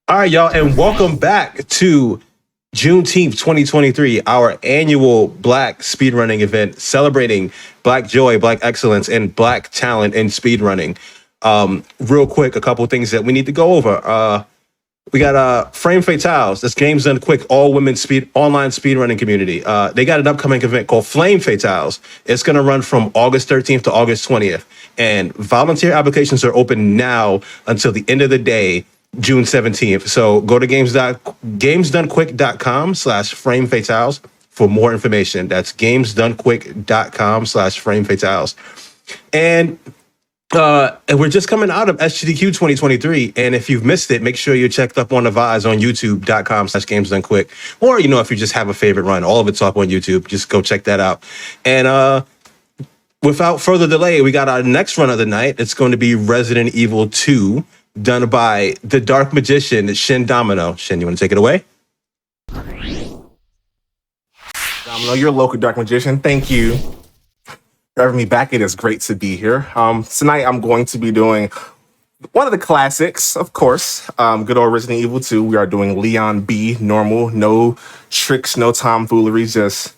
All right, y'all, and welcome back to Juneteenth 2023, our annual Black speedrunning event celebrating Black joy, Black excellence, and Black talent in speedrunning. Real quick, a couple things that we need to go over. We got Frame Fatales. That's Games Done Quick, all women online speedrunning community. They got an upcoming event called Flame Fatales. It's going to run from August 13th to August 20th. And volunteer applications are open now until the end of the day, June 17th. So go to gamesdonequick.com/Frame Fatales for more information. That's gamesdonequick.com/Frame Fatales. And we're just coming out of SGDQ 2023. And if you've missed it, make sure you check up on the VODs on youtube.com/GamesDoneQuick. Or, if you just have a favorite run, all of it's up on YouTube. Just go check that out. And without further delay, we got our next run of the night. It's going to be Resident Evil 2, done by the Dark Magician, SHiNDOMiNO. Shin, you want to take it away? Domino, you're a local Dark Magician. Thank you for having me back. It is great to be here. Tonight, I'm going to be doing one of the classics, of course, good old Resident Evil 2. We are doing Leon B, normal, no tricks, no tomfoolery, just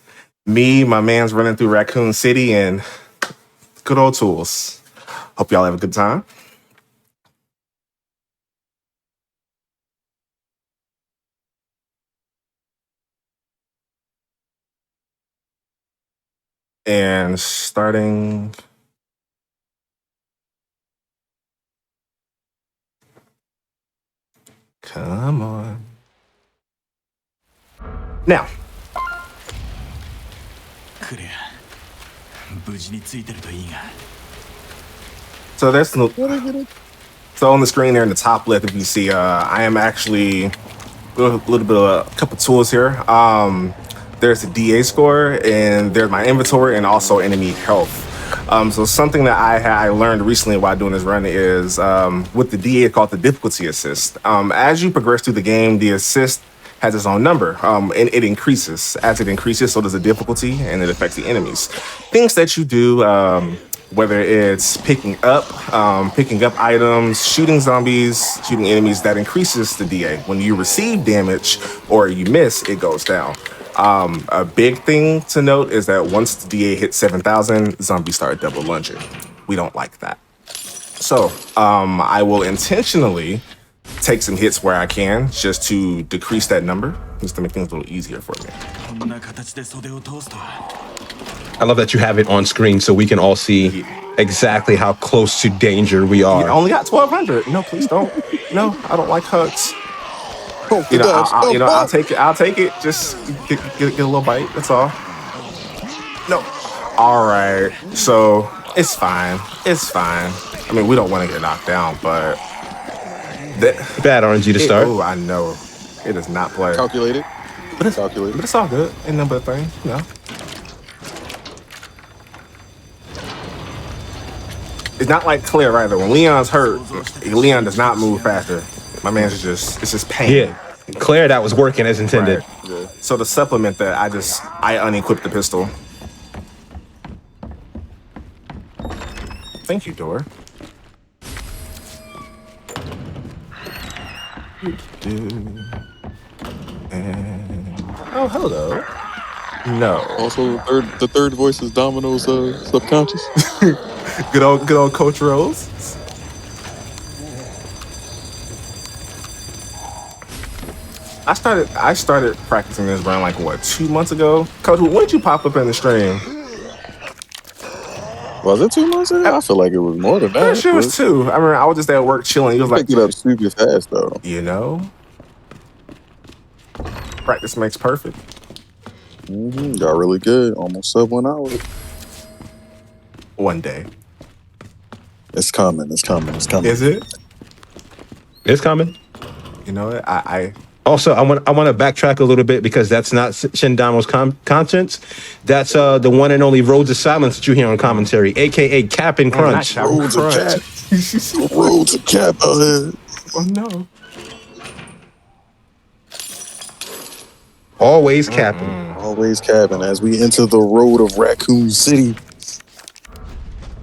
me, my man's running through Raccoon City, and good old tools. Hope y'all have a good time. And starting... Come on. Now. So there's no... So on the screen there in the top left, if you see, I am actually a little bit of a couple tools here. There's the DA score, and there's my inventory, and also enemy health. So something that I learned recently while doing this run is with the DA, it's called the difficulty assist. As you progress through the game, the assist has its own number, and it increases. As it increases, so does the difficulty, and it affects the enemies. Things that you do, whether it's picking up items, shooting zombies, shooting enemies, that increases the DA. When you receive damage or you miss, it goes down. A big thing to note is that once the DA hits 7,000, zombies start double lunging. We don't like that. So I will intentionally take some hits where I can just to decrease that number, just to make things a little easier for me. I love that you have it on screen so we can all see exactly how close to danger we are. You only got 1,200. No, please don't. No, I don't like hugs. I'll take it. I'll take it. Just get a little bite. That's all. No. All right. So it's fine. It's fine. I mean, we don't want to get knocked down, but bad RNG to start. Oh, I know. It does not play. Calculated. But it's all good. Ain't no but thing. It's not like Claire either. When Leon's hurt, Leon does not move faster. My man's it's just pain. Yeah, Claire, that was working as intended. Right. Yeah. So to supplement that, I unequipped the pistol. Thank you, Dora. And oh, hello. No. Also, the third voice is Domino's subconscious. Good old Coach Rose. I started practicing this run like 2 months ago. Coach, when did you pop up in the stream? Was it 2 months ago? I feel like it was more than that. I'm sure it was 2. I remember I was just at work chilling. He was like, pick it up super fast though. Practice makes perfect. Got really good. Almost sub 1 hour. One day. It's coming. It's coming. It's coming. Is it? It's coming. You know what? I Also, I want to backtrack a little bit because that's not SHiNDOMiNO's conscience. That's the one and only Roads of Silence that you hear on commentary, aka Cap and Crunch. Roads of Cap. Roads of Cap out here. Oh no. Always capping. Always capping. As we enter the road of Raccoon City,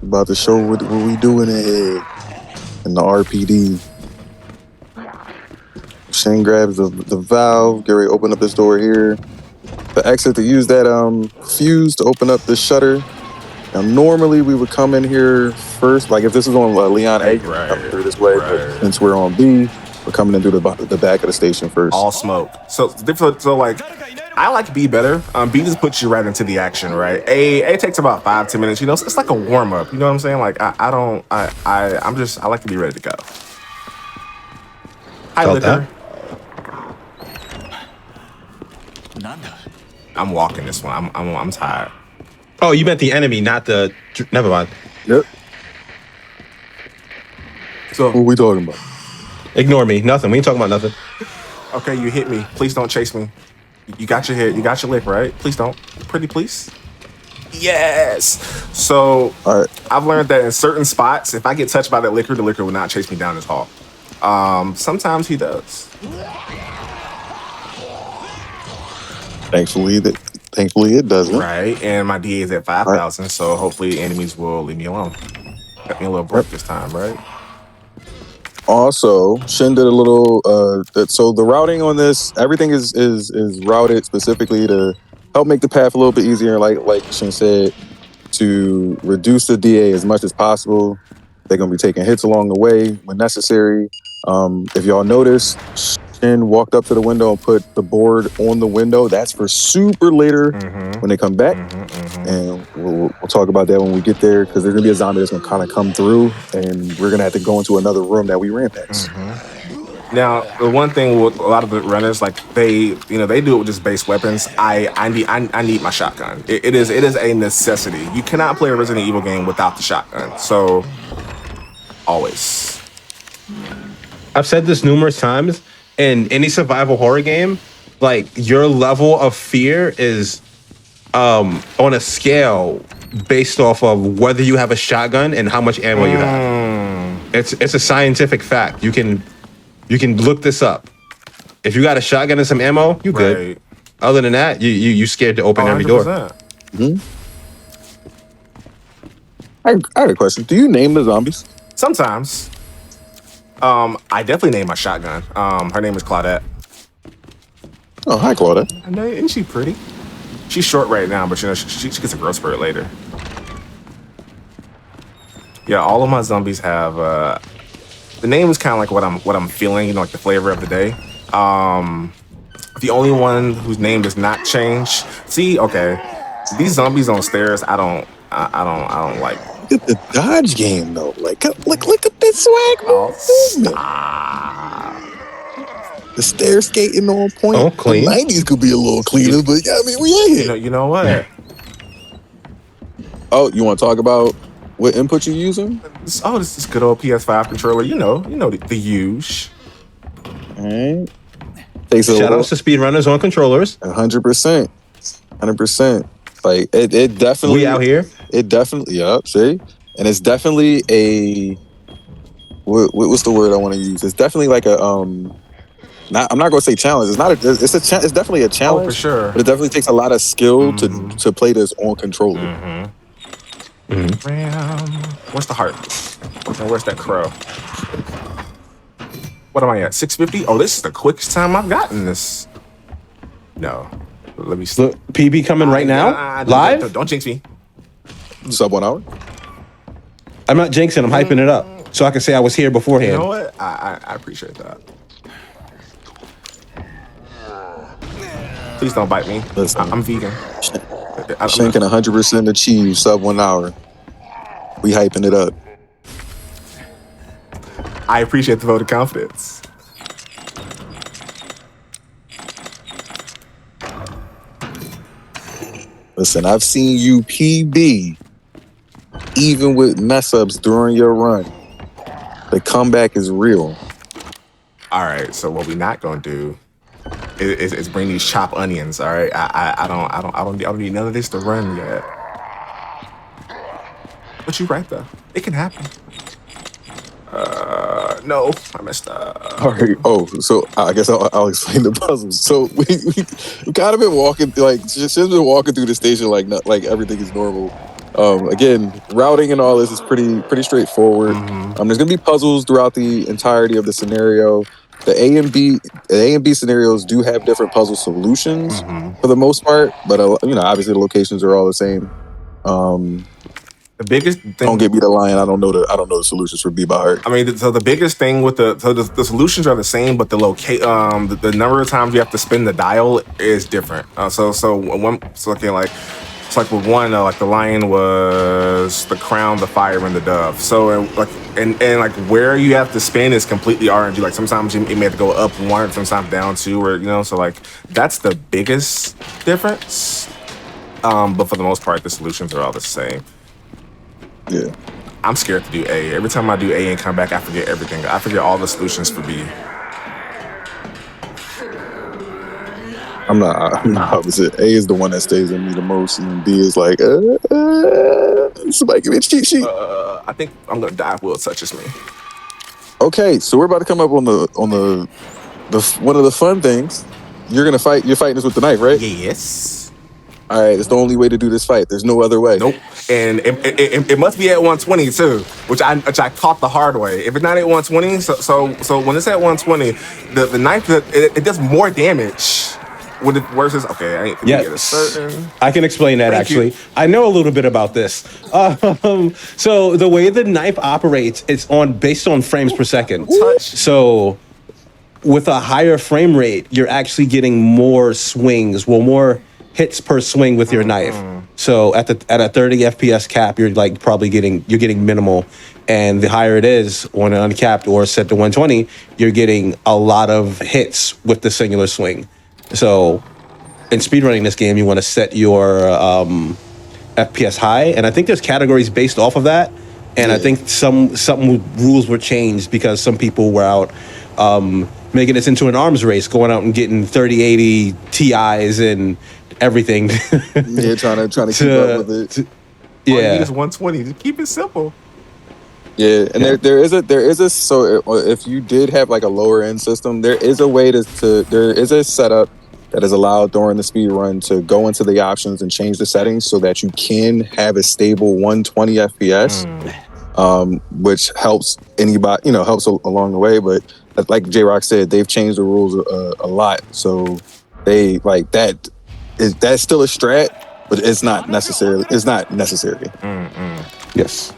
about to show what we doing in here in the RPD. Shin grabs the valve. Get ready to open up this door here. The exit to use that fuse to open up the shutter. Now, normally we would come in here first. Like if this is on Leon A, coming through this way. But since we're on B, we're coming in through the back of the station first. All smoke. So like, I like B better. B just puts you right into the action, right? A takes about 5-10 minutes. You know, it's like a warm up. You know what I'm saying? Like I like to be ready to go. Hi, Liquor. I'm walking this one. I'm tired. Oh, you meant the enemy, not the. Never mind. Yep. So what are we talking about? Ignore me. Nothing. We ain't talking about nothing. Okay, you hit me. Please don't chase me. You got your hit. You got your lick, right? Please don't. Pretty please. Yes. So all right. I've learned that in certain spots, if I get touched by that liquor, the liquor will not chase me down this hall. Sometimes he does. Thankfully it doesn't. Right, and my DA is at 5,000, so hopefully enemies will leave me alone. Got me a little break this time, right? Also, Shin did a little. So the routing on this, everything is routed specifically to help make the path a little bit easier. Like Shin said, to reduce the DA as much as possible. They're gonna be taking hits along the way when necessary. If y'all notice, Shin walked up to the window and put the board on the window. That's for super later when they come back. And we'll talk about that when we get there, because there's gonna be a zombie that's gonna kind of come through, and we're gonna have to go into another room that we ran past. Now, the one thing with a lot of the runners, like they do it with just base weapons. I need my shotgun. It is a necessity. You cannot play a Resident Evil game without the shotgun. So always. I've said this numerous times. In any survival horror game, like your level of fear is on a scale based off of whether you have a shotgun and how much ammo you have. It's a scientific fact. You can look this up. If you got a shotgun and some ammo, you good. Other than that, you scared to open every door. I had a question. Do you name the zombies? Sometimes. I definitely named my shotgun. Her name is Claudette. Oh, hi, Claudette. I know, isn't she pretty? She's short right now, but she gets a growth spurt later. Yeah, all of my zombies have the name is kind of like what I'm feeling, like the flavor of the day. The only one whose name does not change. See, okay, these zombies on stairs, I don't like. Look at the dodge game though. Look at this swag movement. The stair skating on point. Oh, clean. The 90s could be a little cleaner, but yeah, I mean, we ain't here. You know what? Oh, you want to talk about what input you're using? This is good old PS5 controller. You know the use. All right. Shout outs to speedrunners on controllers. 100%. 100%. Like it definitely. We out here. It definitely. Yep. See, and it's definitely a. What's the word I want to use? It's definitely like a I'm not gonna say challenge. It's not. It's definitely a challenge. Oh, for sure. But it definitely takes a lot of skill to play this on controller. Where's the heart? And where's that crow? What am I at? 650? Oh, this is the quickest time I've gotten this. No. Let me look. PB coming right now. Live. Don't jinx me. Sub 1 hour. I'm not jinxing. I'm hyping it up so I can say I was here beforehand. You know what? I appreciate that. Please don't bite me. Listen, I'm vegan. Shin can 100% achieve sub 1 hour. We hyping it up. I appreciate the vote of confidence. Listen, I've seen you PB even with mess ups during your run. The comeback is real. All right, so what we not gonna do is bring these chopped onions. All right, I don't need none of this to run yet. But you're right though, it can happen. No, I messed up. All right. Oh, so I guess I'll explain the puzzles. So we kind of been walking, like, she's been walking through the station like everything is normal. Again, routing and all this is pretty straightforward. There's gonna be puzzles throughout the entirety of the scenario. the A and B scenarios do have different puzzle solutions Mm-hmm. for the most part, but obviously the locations are all the same. The biggest thing. Don't get me the line. I don't know the solutions for B by heart. I mean, so the biggest thing with the solutions are the same, but the number of times you have to spin the dial is different. Like with one, like the lion was the crown, the fire, and the dove. So and like where you have to spin is completely RNG. Like sometimes you may have to go up one, sometimes down two, or so like that's the biggest difference. But for the most part, the solutions are all the same. Yeah. I'm scared to do A. Every time I do A and come back, I forget everything. I forget all the solutions for B. I'm not opposite. A is the one that stays in me the most, and B is like, somebody give me a cheat sheet. I think I'm gonna die if Will touches me. Okay, so we're about to come up on the one of the fun things. You're fighting this with the knife, right? Yes. All right, it's the only way to do this fight. There's no other way. Nope. And it must be at 120 too, which I caught the hard way. If it's not at 120, so when it's at 120, the knife it does more damage. With it versus I ain't gonna get a certain. I can explain that. Thank Actually, you. I know a little bit about this. So the way the knife operates, it's based on frames per second. Touch. So with a higher frame rate, you're actually getting more swings, more hits per swing with your knife. So at a 30 FPS cap, you're like probably getting minimal, and the higher it is on an uncapped or set to 120, you're getting a lot of hits with the singular swing. So in speedrunning this game, you want to set your FPS high, and I think there's categories based off of that. And I think some rules were changed because some people were out making this into an arms race, going out and getting 3080 Ti's and everything. Yeah, trying to keep up with it. All you need is 120. Just keep it simple. Yeah, and there is a so if you did have like a lower end system, there is a way there is a setup that is allowed during the speed run to go into the options and change the settings so that you can have a stable 120 FPS, which helps anybody, helps along the way. But like J-Rock said, they've changed the rules a lot, so they like that. That's still a strat, but it's not necessary. Yes.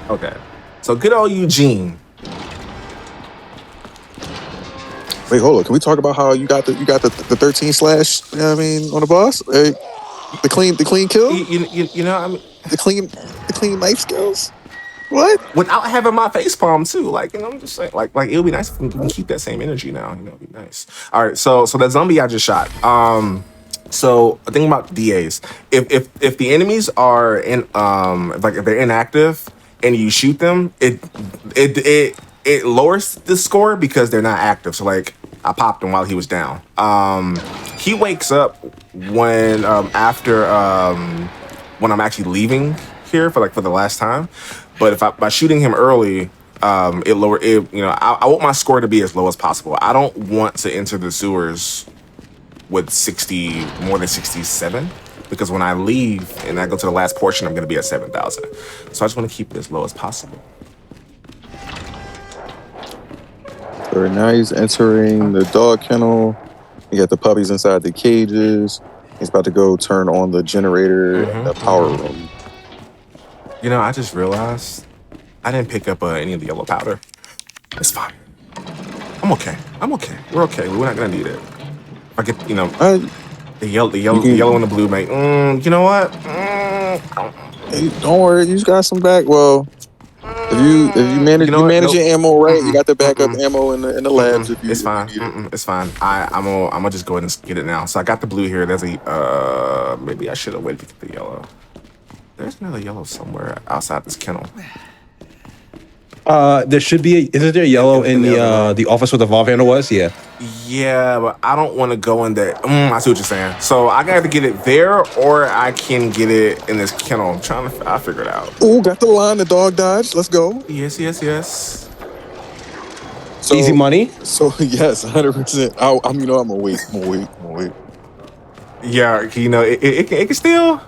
Okay. So good old Eugene. Wait, hold on. Can we talk about how you got the 13 slash? You know what I mean, on the boss, the clean kill. The clean knife skills. What? Without having my face palm too, I'm just saying, like it would be nice if we can keep that same energy now. It'd be nice. All right, so that zombie I just shot. So the thing about DAs, if the enemies are in if they're inactive and you shoot them, it lowers the score because they're not active. So like I popped him while he was down. He wakes up when after when I'm actually leaving here for the last time. But by shooting him early, it lower it. I want my score to be as low as possible. I don't want to enter the sewers with more than 67, because when I leave and I go to the last portion, I'm going to be at 7,000. So I just want to keep it as low as possible. So now he's entering the dog kennel. You got the puppies inside the cages. He's about to go turn on the generator in the power room. I just realized I didn't pick up any of the yellow powder. It's fine. I'm okay. We're okay. We're not going to need it. I get, the yellow and the blue, mate. You know what? Hey, don't worry, you just got some back. Well, if you manage your ammo right, you got the backup ammo in the labs. It's fine. It's fine. I'm gonna just go ahead and get it now. So I got the blue here. There's maybe I should have waited to get the yellow. There's another yellow somewhere outside this kennel. There should be. Isn't there yellow in the office where the Valve handle was? Yeah. Yeah, but I don't want to go in there. I see what you're saying. So I gotta get it there, or I can get it in this kennel. I'll figure it out. Ooh, got the line. The dog dodge. Let's go. Yes. So, easy money. So yes, 100%. I'm gonna wait. Yeah, it can still.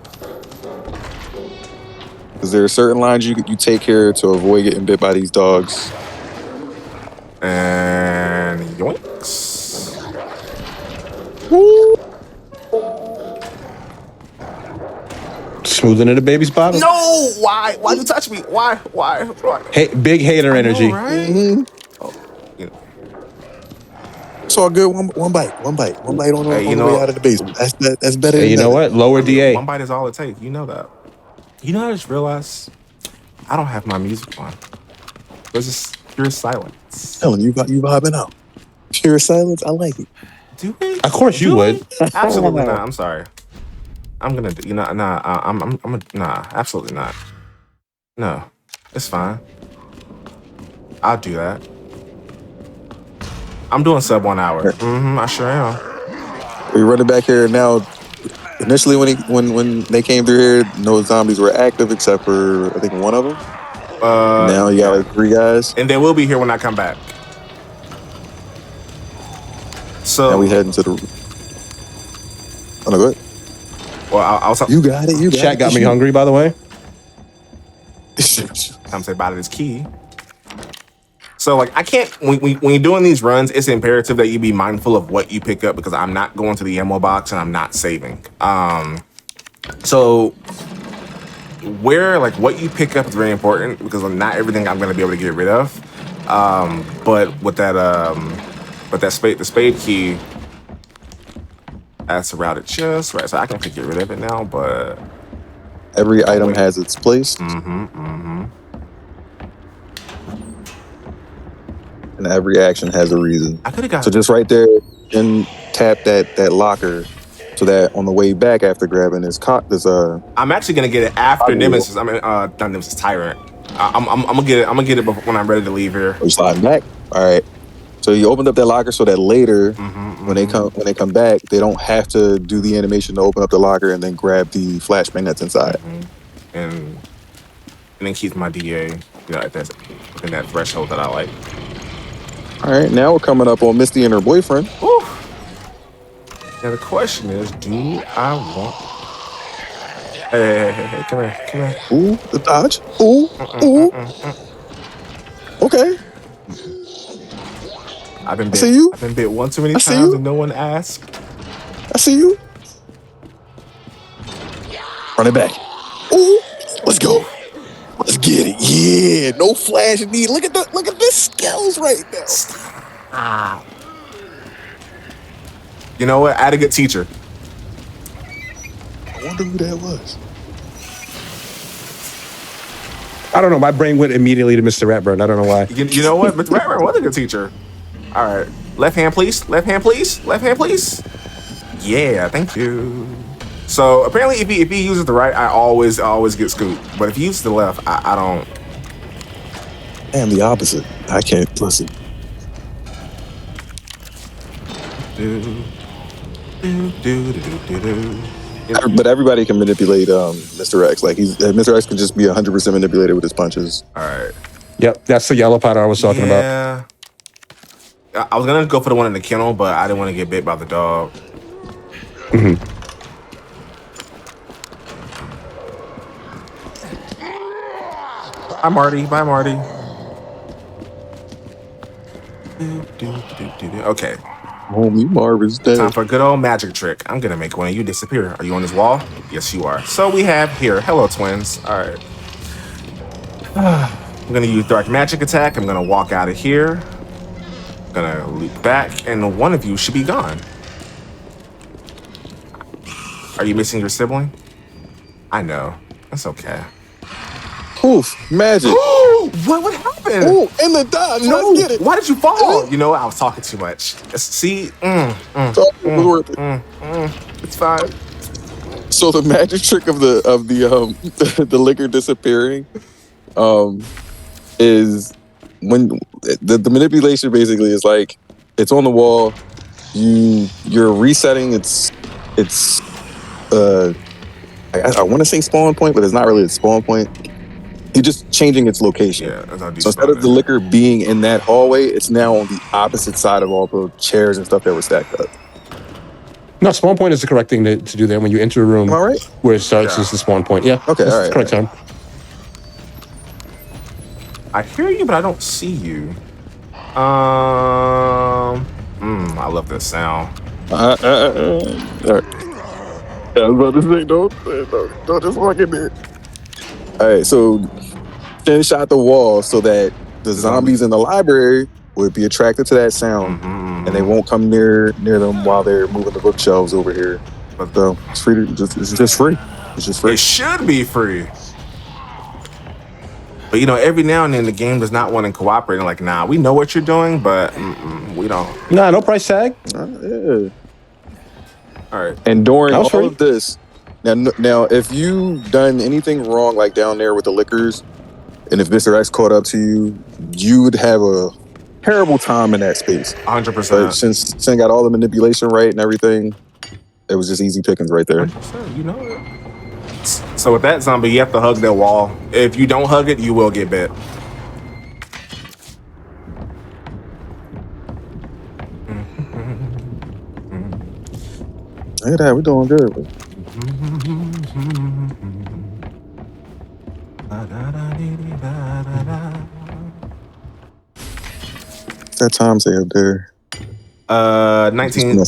Because there are certain lines you take here to avoid getting bit by these dogs. And yoink. Ooh. Smoothing in the baby's bottom. No! Why? Why'd you touch me? Why? Hey, big hater energy. Know, right? Mm-hmm. Oh, you know. It's all good. One bite on Hey, on the way out of the basement. That's better Hey, than you know nothing. what? Lower DA. One bite is all it takes. You know that. You know, I just realized I don't have my music on. There's just pure silence. Telling you vibing out. Pure silence. I like it. Do we? Of course you would. Absolutely not. I'm sorry. I'm gonna. You know, nah. Nah. Absolutely not. No, it's fine. I'll do that. I'm doing sub 1 hour. I sure am. We running back here now. Initially, when they came through here, no zombies were active except for I think one of them. Now you got like 3 guys. And they will be here when I come back. So Now we head into the. Oh no, go ahead. Well, I'll You got it. You got Chat it. got me hungry, by the way. Time to say bye to this key. So like I can't when you're doing these runs, it's imperative that you be mindful of what you pick up because I'm not going to the ammo box and I'm not saving. So where like what you pick up is very important because not everything I'm gonna be able to get rid of. But with that the spade key, that's routed just right. So I can get rid of it now, but every item has its place. And every action has a reason. I could have got so just right there and tap that locker so that on the way back after grabbing this I'm actually gonna get it after Nemesis. I mean not Nemesis, Tyrant. I'm gonna get it before, when I'm ready to leave here. you sliding back. All right. So you opened up that locker so that later when they come back, they don't have to do the animation to open up the locker and then grab the flashbang that's inside. And then keep my DA, that's within that threshold that I like. All right, now we're coming up on Misty and her boyfriend. Woo. Now the question is, do I want? Hey, come here. Ooh, the dodge. Ooh. Okay. I've been bit. See you. I've been bit one too many times and no one asked. I see you. Run it back. Ooh, let's go. Let's get it. Yeah, no flash need. Look at the skills right now. You know what? I had a good teacher. I wonder who that was. I don't know. My brain went immediately to Mr. Ratburn. I don't know why. You know what? Mr. Ratburn was a good teacher. All right. Left hand, please. Left hand, please. Left hand, please. Yeah, thank you. So apparently, if he uses the right, I always get scooped. But if he uses the left, I don't. And the opposite. I can't listen. But everybody can manipulate Mr. X. Like Mr. X can just be 100% manipulated with his punches. All right. Yep, that's the yellow powder I was talking about. Yeah. I was gonna go for the one in the kennel, but I didn't want to get bit by the dog. Bye, Marty. Okay. Homie Marv is dead. Time for a good old magic trick. I'm gonna make one of you disappear. Are you on this wall? Yes, you are. So we have here. Hello, twins. All right. I'm gonna use dark magic attack. I'm gonna walk out of here. Gonna loop back, and one of you should be gone. Are you missing your sibling? I know. That's okay. Poof, magic. What happened? Ooh, in the dodge. No, Let's get it. why did you fall? You know, I was talking too much. See, it's fine. So the magic trick of the the liquor disappearing, is when the manipulation basically is like it's on the wall. You're resetting its I want to say spawn point, but it's not really a spawn point. You're just changing its location. Yeah, that's how so instead of the liquor being in that hallway, it's now on the opposite side of all the chairs and stuff that were stacked up. No, spawn point is the correct thing to do there. When you enter a room Am I right? where it starts is the spawn point. Yeah. Okay, that's all right, the correct time. I hear you, but I don't see you. I love this sound. All right. I was about to say, don't just walk in there. All right, so Shin shot the wall so that the zombies in the library would be attracted to that sound, and they won't come near them while they're moving the bookshelves over here. So it's free. It's just free. It's just free. It should be free. But you know, every now and then the game does not want to cooperate. Like, nah, we know what you're doing, but we don't. Nah, no price tag. Yeah. All right. And during all of this, now, if you've done anything wrong, like down there with the liquors, and if Mr. X caught up to you, you would have a terrible time in that space. 100%. But since Sin got all the manipulation right and everything, it was just easy pickings right there. 100%, you know it. So with that zombie, you have to hug that wall. If you don't hug it, you will get bit. Look at that, we're doing good. What's that time say up there? 19.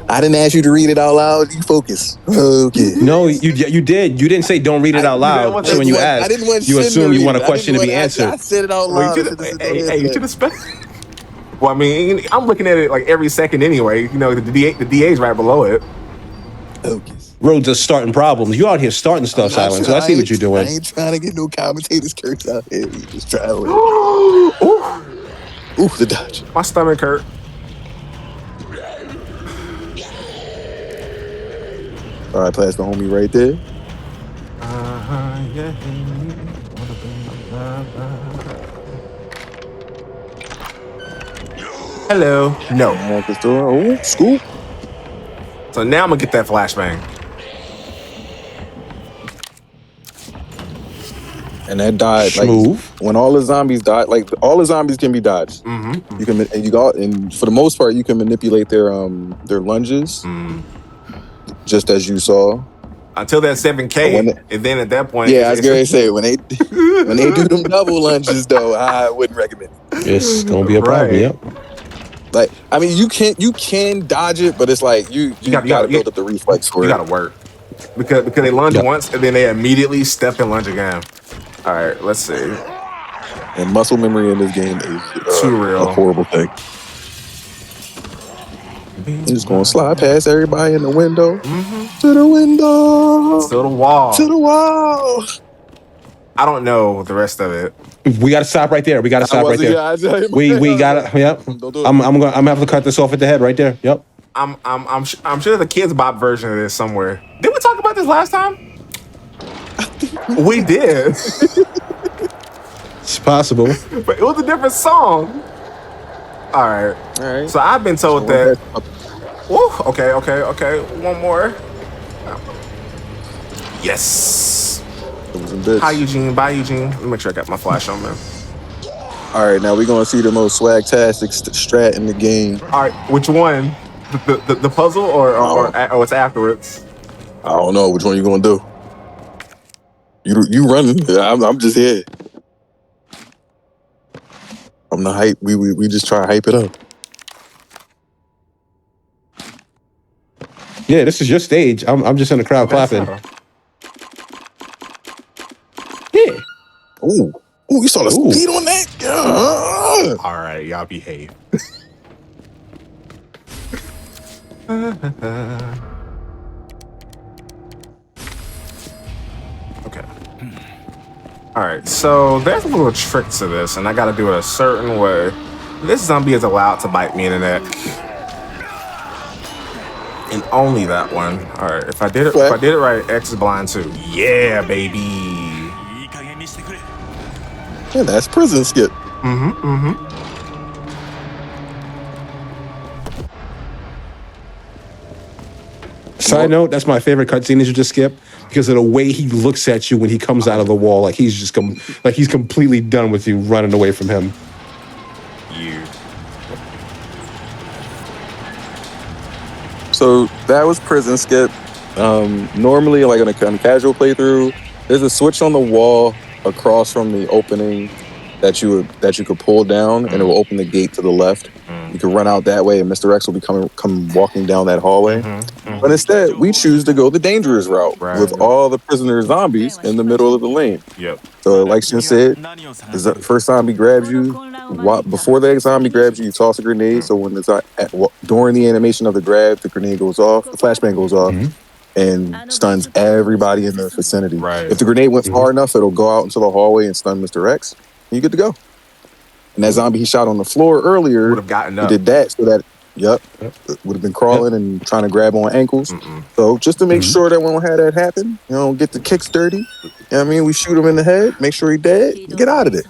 I didn't ask you to read it out loud. You focus. Okay. No, you did. You didn't say don't read it out loud. So when you asked, you assume you want a question to be answered. I said it out loud. Hey, you should have spent. Well, I mean, I'm looking at it like every second anyway. You know, the DA's right below it. Focus. Roads are starting problems. You out here starting stuff, Silence. So I see what you're doing. I ain't trying to get no commentators curse out here. You just try to win. Ooh, the dodge. My stomach hurt. All right, pass the homie right there. Yeah. Hello. No. Oh, scoop. So now I'm gonna get that flashbang. And that died. Smooth. Like when all the zombies died, like all the zombies can be dodged. You can, and for the most part, you can manipulate their lunges, just as you saw. Until that 7K, and then at that point, yeah, I was gonna say when they do them double lunges, though, I wouldn't recommend it. It's gonna be a problem. Yep. Like, I mean, you can dodge it, but it's like you gotta build up the reflex for it. You gotta work because they lunge once and then they immediately step and lunge again. All right, let's see. And muscle memory in this game is too real. A horrible thing. You're just gonna slide past everybody in the window. To the window. To the wall. To the wall. I don't know the rest of it. We gotta stop right there. We gotta stop right there. Yeah, we gotta. Yep. I'm gonna have to cut this off at the head right there. Yep. I'm sure there's a Kids Bop version of this somewhere. Did we talk about this last time? We did. It's possible. But it was a different song. All right. So I've been told that. Woo, okay. One more. Yes. Hi, Eugene. Bye, Eugene. Let me make sure I got my flash on, man. All right, now we're going to see the most swag-tastic strat in the game. All right, which one? The puzzle or it's afterwards? I don't know. Which one you going to do? You running. I'm just here. I'm the hype. We just try to hype it up. Yeah, this is your stage. I'm just in the crowd clapping. Yeah. Ooh, you saw the speed on that? All right, y'all behave. Okay. All right, so there's a little trick to this, and I got to do it a certain way. This zombie is allowed to bite me in the neck, and only that one. All right, if I did it right, X is blind too. Yeah, baby. Yeah, that's prison skip. Side note, that's my favorite cutscene that you just skipped because of the way he looks at you when he comes out of the wall, like he's just he's completely done with you, running away from him. So that was prison skip. Normally, like on a kind of casual playthrough, there's a switch on the wall across from the opening that you could pull down, and it will open the gate to the left. You can run out that way, and Mr. X will be come walking down that hallway. But instead, we choose to go the dangerous route with all the prisoner zombies in the middle of the lane. Yep. So, like Shin said, the first zombie grabs you. Before the zombie grabs you, you toss a grenade. So when during the animation of the grab, the grenade goes off, the flashbang goes off, and stuns everybody in the vicinity. Right. If the grenade went far enough, it'll go out into the hallway and stun Mr. X. And you get to go. And that zombie he shot on the floor earlier Would have gotten up. He did that so that would have been crawling and trying to grab on ankles. So just to make sure that we don't have that happen, get the kicks dirty. You know what I mean? We shoot him in the head, make sure he dead, and get out of it.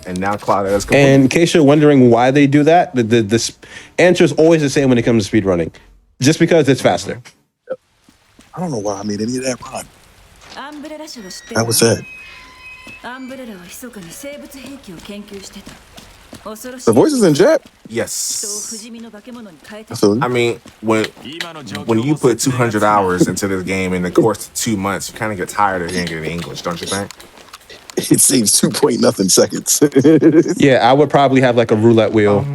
And now Claudia is complete. And in case you're wondering why they do that, the answer is always the same when it comes to speedrunning. Just because it's faster. I don't know why I made any of that rhyme. That was it. The voice is in Jap? Yes. I mean, when you put 200 hours into this game in the course of 2 months, you kind of get tired of hearing it in English, don't you think? It seems 2.nothing seconds. Yeah, I would probably have like a roulette wheel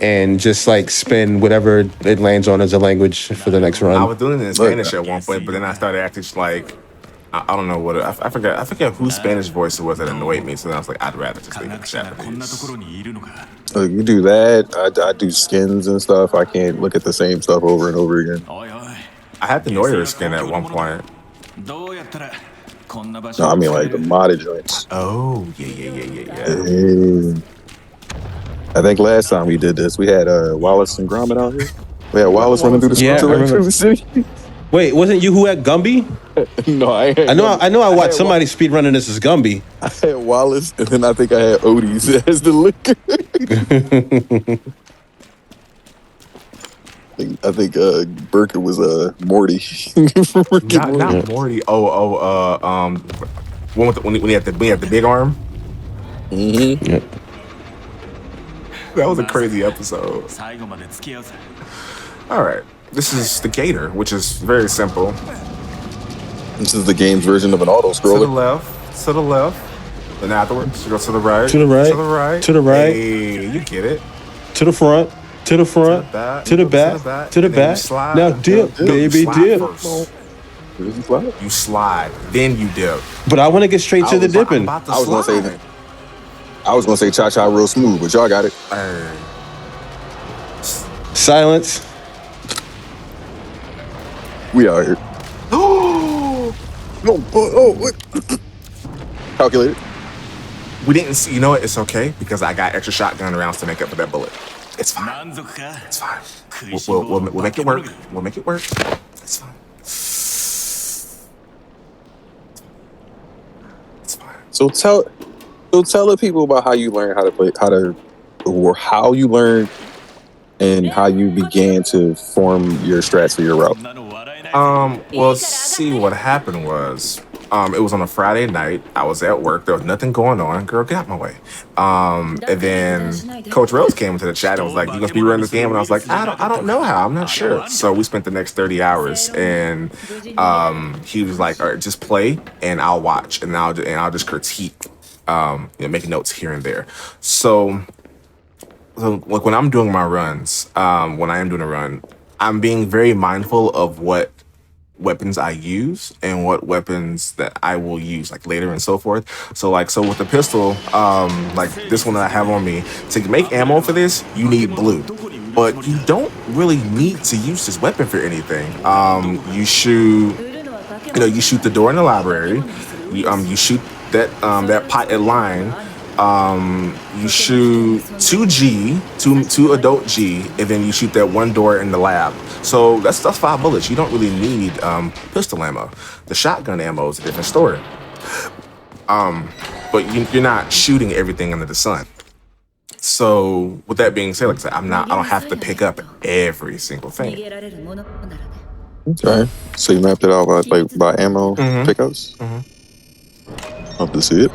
and just like spin whatever it lands on as a language for the next run. I was doing it in Spanish at one point, but then I started acting like I don't know what I forget whose Spanish voice it was that annoyed me. So then I was like, I'd rather just leave it in Japanese. So you do that. I do skins and stuff. I can't look at the same stuff over and over again. I had the Neuer skin at one point. No, I mean like the modded joints. Oh, yeah. I think last time we did this, we had Wallace and Gromit out here. We had Wallace running through the city. Wait, wasn't you who had Gumby? No, I know. I watched somebody speedrunning this as Gumby. I had Wallace, and then I think I had Odie's as the liquor. I think Burker was Morty. not Morty. When he had the big arm. Yep. That was a crazy episode. All right, this is the Gator, which is very simple. This is the game's version of an auto To scroller. the left, then afterwards you go to the right, To the right, to the right, to the right. Hey, you get it. To the front, to the front, to the back, to the back. Now dip, baby, dip. You slide, then you dip. But I want to get straight to the dipping. I was gonna say that. I was gonna say cha-cha real smooth, but y'all got it. Silence. We out here. What? Calculated. We didn't see. You know what? It's okay because I got extra shotgun rounds to make up for that bullet. It's fine. It's fine. We'll make it work. We'll make it work. It's fine. It's fine. So tell the people about how you learned how to play, how you learned and how you began to form your strats for your route. Well, see, what happened was, it was on a Friday night. I was at work. There was nothing going on. Girl, get out my way. And then Coach Rose came into the chat and was like, "You gonna be running this game?" And I was like, I don't know how. I'm not sure. So we spent the next 30 hours, and he was like, "All right, just play, and I'll watch, and I'll just critique, making notes here and there." So like when I'm doing my runs, when I am doing a run, I'm being very mindful of what weapons I use and what weapons that I will use like later and so forth. So with the pistol, like this one that I have on me, to make ammo for this, you need blue. But you don't really need to use this weapon for anything. You shoot the door in the library. You shoot that potted line. You shoot two adult G, and then you shoot that one door in the lab. So that's 5 bullets. You don't really need pistol ammo. The shotgun ammo is a different story. But you're not shooting everything under the sun. So with that being said, like I said, I don't have to pick up every single thing. Okay. So you mapped it out by ammo pickups. Love to see it.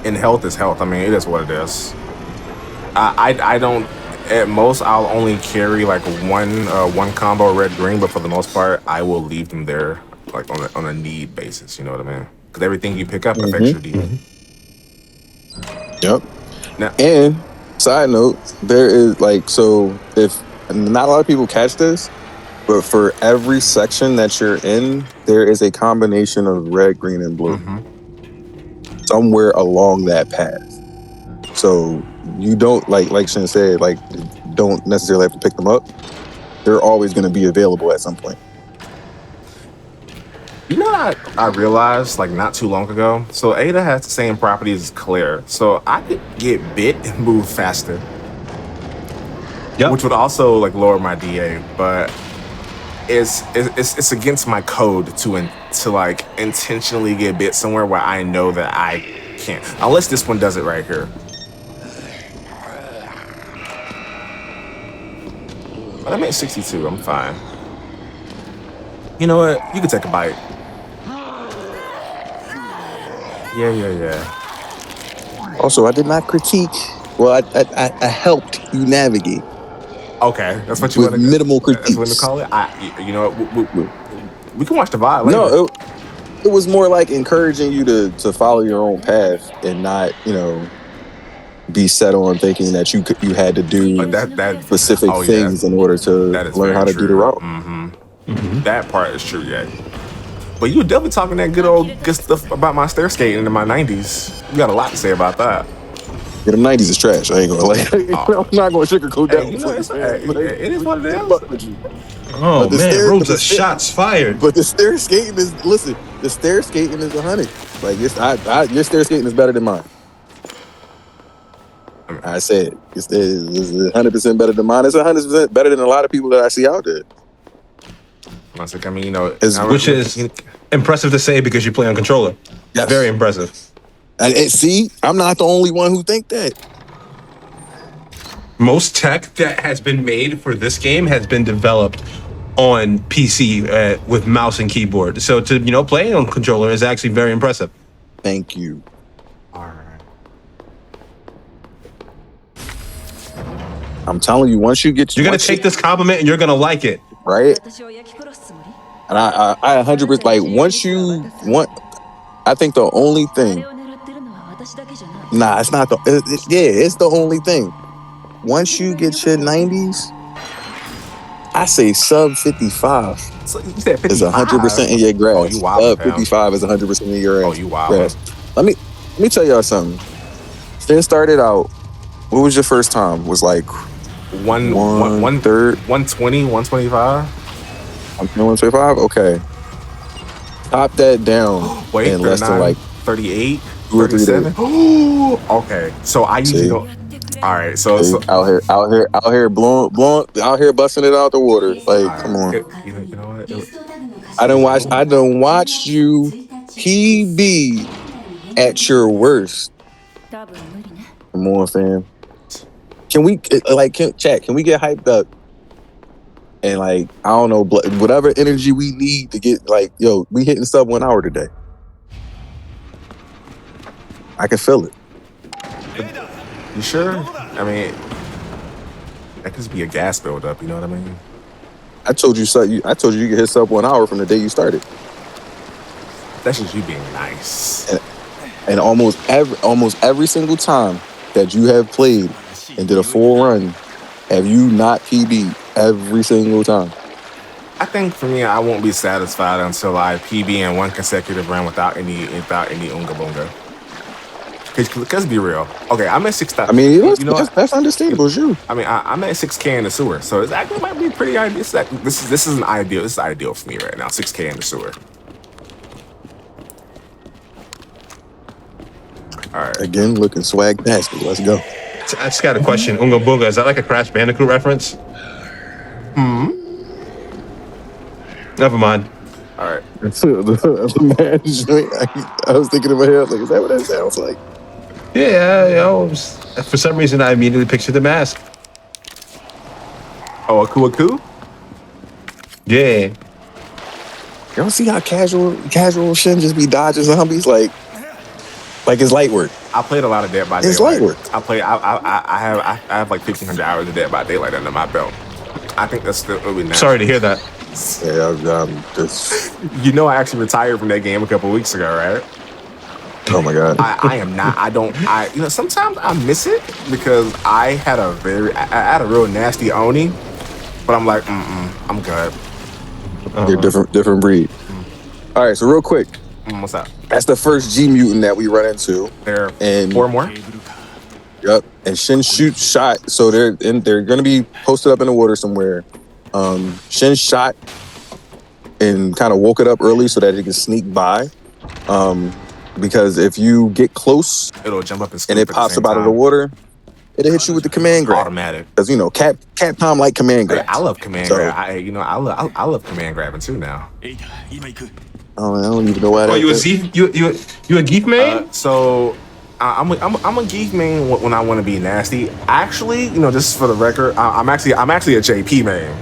And health is health. I mean, it is what it is. I don't. At most, I'll only carry like one combo red green, but for the most part, I will leave them there like on a need basis. You know what I mean? Because everything you pick up affects your DA. Yep. Now, and Side note, there is like, so if not a lot of people catch this, but for every section that you're in, there is a combination of red, green, and blue somewhere along that path. So you don't like Shin said, like don't necessarily have to pick them up. They're always going to be available at some point. You know what I realized like not too long ago? So Ada has the same properties as Claire. So I could get bit and move faster. Yep. Which would also like lower my DA, but it's against my code to like intentionally get bit somewhere where I know that I can't. Unless this one does it right here. But I'm at 62, I'm fine. You know what? You can take a bite. Yeah. Also, I did not critique. Well, I helped you navigate. Okay, that's what you with want to minimal critiques. That's what to call it. You know what? We can watch the VOD later. No, it was more like encouraging you to follow your own path and not, be set on thinking that you had to do that specific things in order to learn how to do the route. That part is true, yeah. But you were definitely talking that good stuff about my stair skating in my 90s. You got a lot to say about that. Yeah, them 90s is trash. I ain't gonna I'm not gonna sugarcoat that. It is what it is. Oh man, Rhodes of shots fired. But the stair skating is the stair skating is 100. Like your stair skating is better than mine. I said it's 100% better than mine. It's 100% better than a lot of people that I see out there. I mean, which is impressive to say because you play on controller. Yes. Very impressive. And see, I'm not the only one who think that. Most tech that has been made for this game has been developed on PC with mouse and keyboard. So to play on controller is actually very impressive. Thank you. All right. I'm telling you, once you get, you're gonna take this compliment and you're gonna like it, right? And I 100% like once you want. I think the only thing. Nah, it's not it's the only thing. Once you get your 90s, I say sub 55 so you said 55? Is 100% in your grasp. Oh, you wild, sub 55 is 100% in your grasp. Oh, you wild. Let me tell y'all something. Finn started out. What was your first time? Was like 1/3, 120, 125. 125. Okay. Top that down in less than like 38, 2 or 3 days. Okay, so I usually don't. All right, so out here blowing, out here busting it out the water. Like, come on. You know what? I done watched you PB at your worst. Come on, fam. Can we chat? Can we get hyped up? And like, I don't know, whatever energy we need to get, like, yo, we hitting sub 1 hour today. I can feel it. You sure? I mean, that could just be a gas buildup. You know what I mean? I told you you could hit sub 1 hour from the day you started. That's just you being nice. And almost every single time that you have played and did a full run, have you not PB'd every single time? I think for me, I won't be satisfied until I PB in one consecutive run without any unga bunga. Because be real. Okay, I'm at 6,000. I mean, that's understandable, you. I mean, I'm at 6K in the sewer, so it actually might be pretty ideal. This is an ideal. This is ideal for me right now. 6K in the sewer. All right. Again, looking swag nasty. Let's go. I just got a question. Unga Bunga, is that like a Crash Bandicoot reference? Never mind. All right. I was thinking in my head, like, is that what that sounds like? Yeah, for some reason I immediately pictured the mask. Oh, Aku? Yeah. Y'all see how casual Shin just be dodging zombies like it's light work. I played a lot of Dead by Daylight. It's light work. I have like 1,500 hours of Dead by Daylight under my belt. I think that's still really nice. Sorry to hear that. Yeah, just... You know, I actually retired from that game a couple weeks ago, right? Oh my god. I am not. I don't. Sometimes I miss it because I had a real nasty Oni, but I'm like, I'm good. You're different breed. All right, so real quick, What's up? that's the first G mutant that we run into. There are And 4 more. Yep. And Shin shot. So they're going to be posted up in the water somewhere. Shin shot and kind of woke it up early so that it can sneak by. Because if you get close, It'll jump up and it pops up out of the water, it'll hit you with the command grab. Automatic. Because Capcom like command grab. I love command grab. I love command grabbing too now. Oh, I don't even know why. Oh, you a geek man? So I'm a geek main when I want to be nasty. Actually, just for the record, I'm actually a JP main.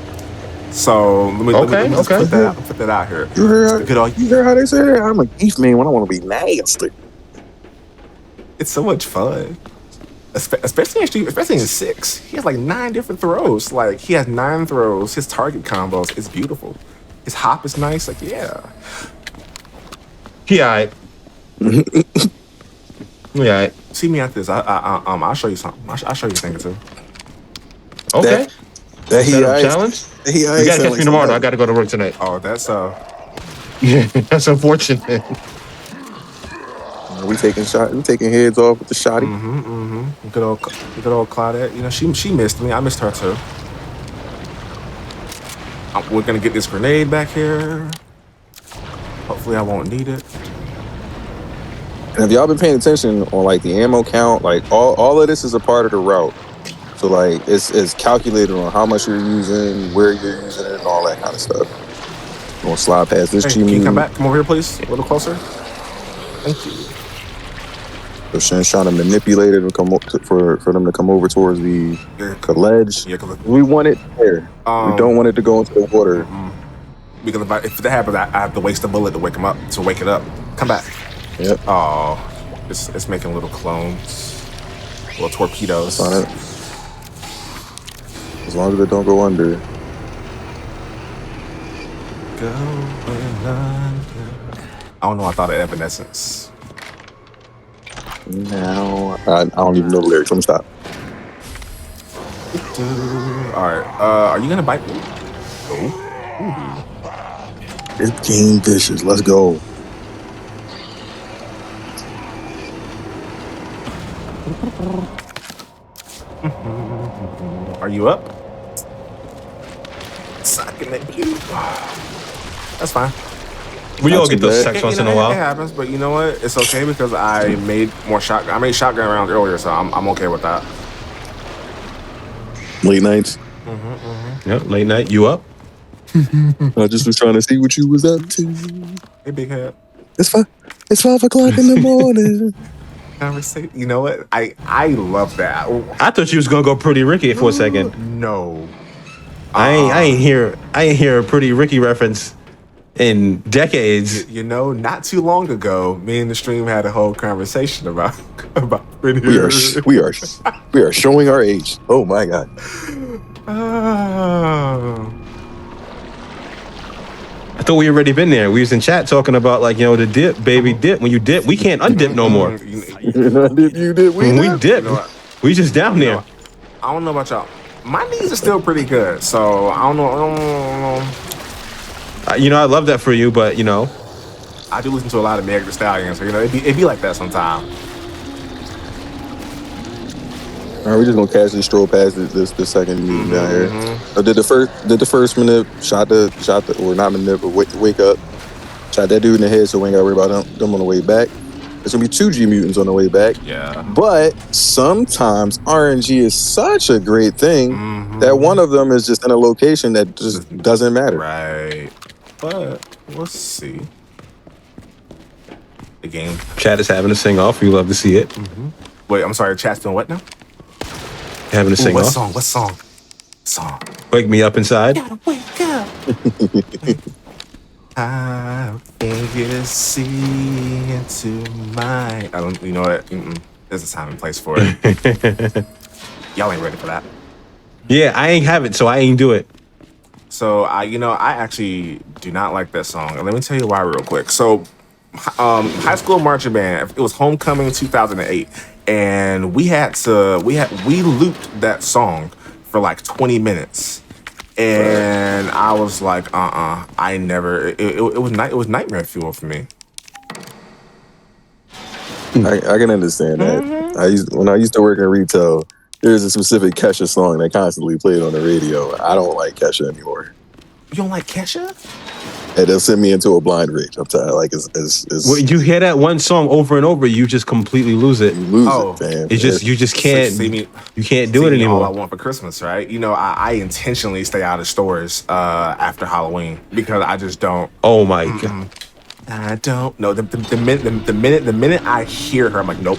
So let me just put that out here. You heard how they say that? I'm a geek man when I want to be nasty. It's so much fun. Especially in 6. He has like 9 different throws. Like he has 9 throws. His target combos is beautiful. His hop is nice. Like yeah. Yeah. Yeah. See me after this. I'll show you something. I'll show you a thing or two. Okay. That challenge? You gotta catch me tomorrow. Though. I gotta go to work tonight. Oh, that's yeah, that's unfortunate. We taking heads off with the shotty. Good old Claudette. She missed me. I missed her too. We're gonna get this grenade back here. Hopefully, I won't need it. And if y'all been paying attention on like the ammo count, like all of this is a part of the route. So like it's calculated on how much you're using, where you're using it, and all that kind of stuff. I'm gonna slide past this. Hey, can you come back? Come over here, please. A little closer. Thank you. So Shin's trying to manipulate it and come for them to come over towards the ledge. Yeah, we want it there. We don't want it to go into the water. Because if that happens, I have to waste a bullet to wake it up. Come back. Yep. Oh, it's making little clones, little torpedoes. On it. As long as it don't go under. I don't know. I thought of Evanescence. Now I don't even know the lyrics. Let me stop. All right. Are you gonna bite me? This game vicious. Let's go. Are you up? Sucking it, you. That's fine. We all get those sex once in a while. It happens, but you know what? It's okay because I made shotgun rounds earlier, so I'm okay with that. Late nights. Yep, late night. You up? I just was trying to see what you was up to. Hey, big head. It's 5 o'clock in the morning. Conversation. You know what? I love that. I thought you was gonna go Pretty Ricky for a second. No. I ain't hear a Pretty Ricky reference in decades. Not too long ago, me and the stream had a whole conversation about Pretty Ricky. We are showing our age. Oh my god. I thought we already been there. We was in chat talking about the dip, baby dip. When you dip, we can't undip no more. You dip. We dip. We just down there. I don't know about y'all. My knees are still pretty good, so I don't know. I love that for you, but I do listen to a lot of Meg Thee Stallion, so it'd be like that sometimes. All right, we're just gonna casually stroll past the second meeting down here. I did the first minute, shot the or not minute, but wake up, shot that dude in the head, so we ain't gotta worry about them on the way back. There's gonna be 2 G mutants on the way back. Yeah. But sometimes RNG is such a great thing that one of them is just in a location that just doesn't matter. Right. But we'll see. The game. Chat is having a sing off. We love to see it. Wait, I'm sorry. Chat's doing what now? Having a sing off. What song? Wake me up inside. Gotta wake up. I think you see into my. I don't. You know what? There's a time and place for it. Y'all ain't ready for that. Yeah, I ain't have it, so I ain't do it. So I actually do not like that song, and let me tell you why real quick. So high school marching band. It was homecoming 2008, and we looped that song for like 20 minutes. And I was like, I never. It was nightmare fuel for me. I can understand that. When I used to work in retail, there's a specific Kesha song that constantly played on the radio. I don't like Kesha anymore. You don't like Kesha? And they'll send me into a blind rage. I'm tired. Like, when you hear that one song over and over, you just completely lose it. You lose it, man. It's just you just can't. You can't do it anymore. All I want for Christmas, right? You know, I intentionally stay out of stores after Halloween because I just don't. Oh my god. I don't know. The minute I hear her, I'm like, nope.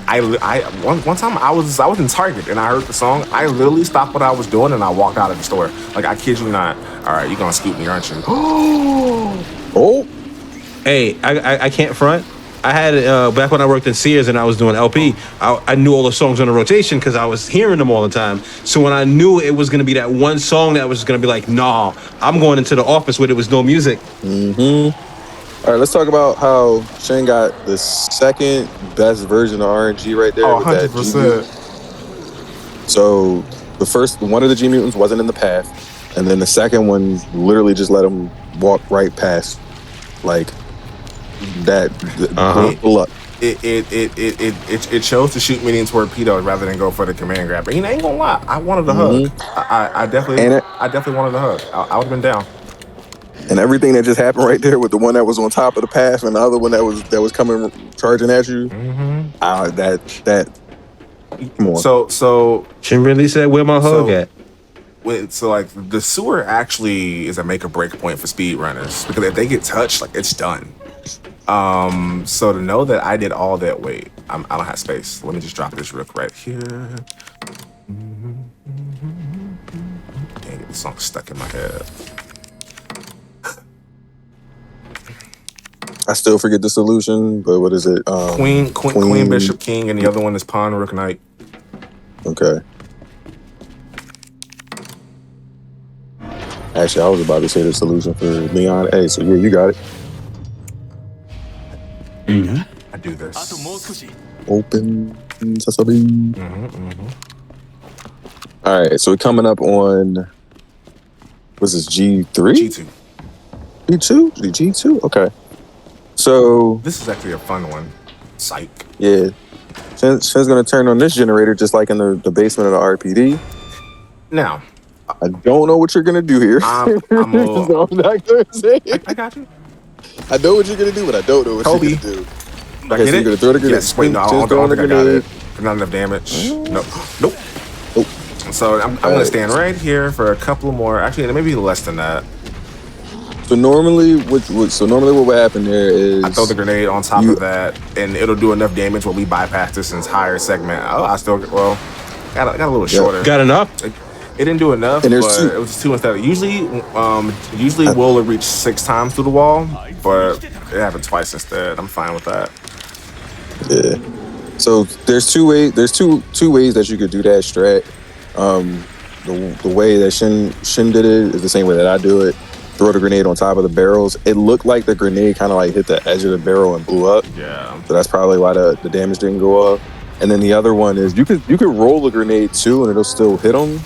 One time I was in Target and I heard the song. I literally stopped what I was doing and I walked out of the store. Like, I kid you not. All right, you're gonna scoop me, aren't you? Oh. Hey, I can't front. I had back when I worked in Sears and I was doing LP. I knew all the songs on the rotation because I was hearing them all the time. So when I knew it was gonna be that one song that was gonna be like, nah, I'm going into the office where there was no music. All right, let's talk about how Shin got the second best version of RNG right there. Oh, 100%. So the first one of the G mutants wasn't in the path, and then the second one literally just let him walk right past, like that. Luck. It chose to shoot minion torpedoes rather than go for the command grab. And I ain't gonna lie, I wanted the hug. I definitely wanted the hug. I would have been down. And everything that just happened right there with the one that was on top of the path and the other one that was coming charging at you. That come on. So she really said, "Where my hug at?" So like the sewer actually is a make or break point for speedrunners because if they get touched, like it's done. So to know that I did all that, wait, I don't have space. Let me just drop this real quick right here. Dang it, the song's stuck in my head. I still forget the solution, but what is it? Queen, Bishop, King, and the other one is Pawn, Rook, Knight. Okay. Actually, I was about to say the solution for Leon. Hey, so yeah, you got it. I do this. Open sesame. All right, so we're coming up on, what's this, G3? G2. G2? G2? Okay. So this is actually a fun one. Psych. Yeah. Shin's gonna turn on this generator just like in the basement of the RPD. Now, I don't know what you're gonna do here. I'm not gonna say it. I got you. I know what you're gonna do, but I don't know what you're gonna do. Okay, so you're gonna throw the grenade. Yes, wait, no, I don't think I got it. Not enough damage. Nope. So I'm gonna stand right here for a couple more. Actually, maybe less than that. So normally, what would happen there is I throw the grenade on top of that, and it'll do enough damage where we bypass this entire segment. Oh, I still got a little shorter. Got enough? It didn't do enough, but it was 2 instead. Usually will reach 6 times through the wall, but it happened twice instead. I'm fine with that. Yeah. So there's two ways that you could do that strat. The way that Shin did it is the same way that I do it. Throw the grenade on top of the barrels. It looked like the grenade kind of like hit the edge of the barrel and blew up. Yeah. So that's probably why the damage didn't go up. And then the other one is you could roll the grenade too and it'll still hit them.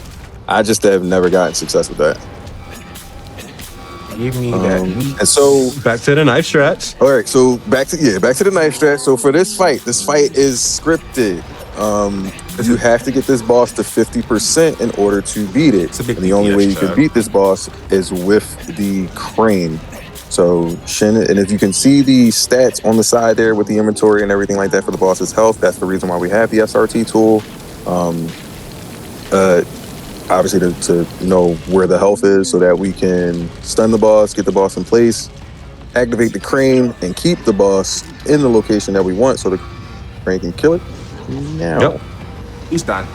I just have never gotten success with that. Give me that. And so back to the knife strats. All right, so back to the knife strat. So for this fight is scripted. You have to get this boss to 50% in order to beat it. And the only way you can beat this boss is with the crane. So Shin, and if you can see the stats on the side there with the inventory and everything like that for the boss's health, that's the reason why we have the SRT tool. Obviously to know where the health is so that we can stun the boss, get the boss in place, activate the crane, and keep the boss in the location that we want so the crane can kill it. Now. Yep. He's done.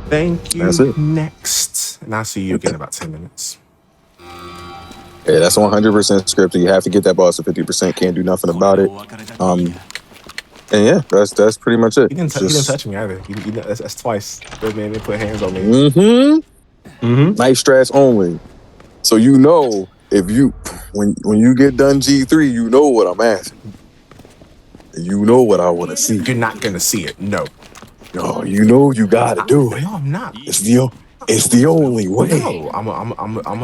Thank you. That's it. Next. And I'll see you again in about 10 minutes. Yeah, that's 100% scripted. You have to get that boss to 50%. Can't do nothing about it. And yeah, that's pretty much it. He didn't touch me either. That's twice. They made me put hands on me. Knife strats only. So you know if you when you get done G3, you know what I'm asking. You know what I want to see. You're not gonna see it. No. No, you know you gotta do it. No, I'm not. It's the only way. No, I'm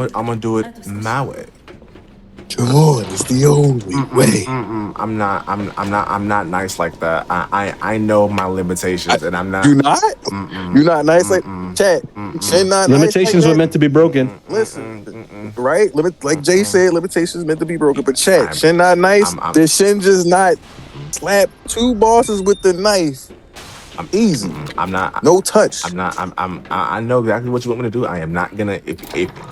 gonna do it my way. Come on, it's the only way. I'm not nice like that. I know my limitations, and I'm not. You not? You not nice like chat. Shin not Limitations nice like were that. meant to be broken. Listen, right? Like Jay said, limitations meant to be broken. But chat, Shin not nice. Did Shin just not slap 2 bosses with the knife? Easy. I'm not. No touch. I'm not. I know exactly what you want me to do. I am not gonna. If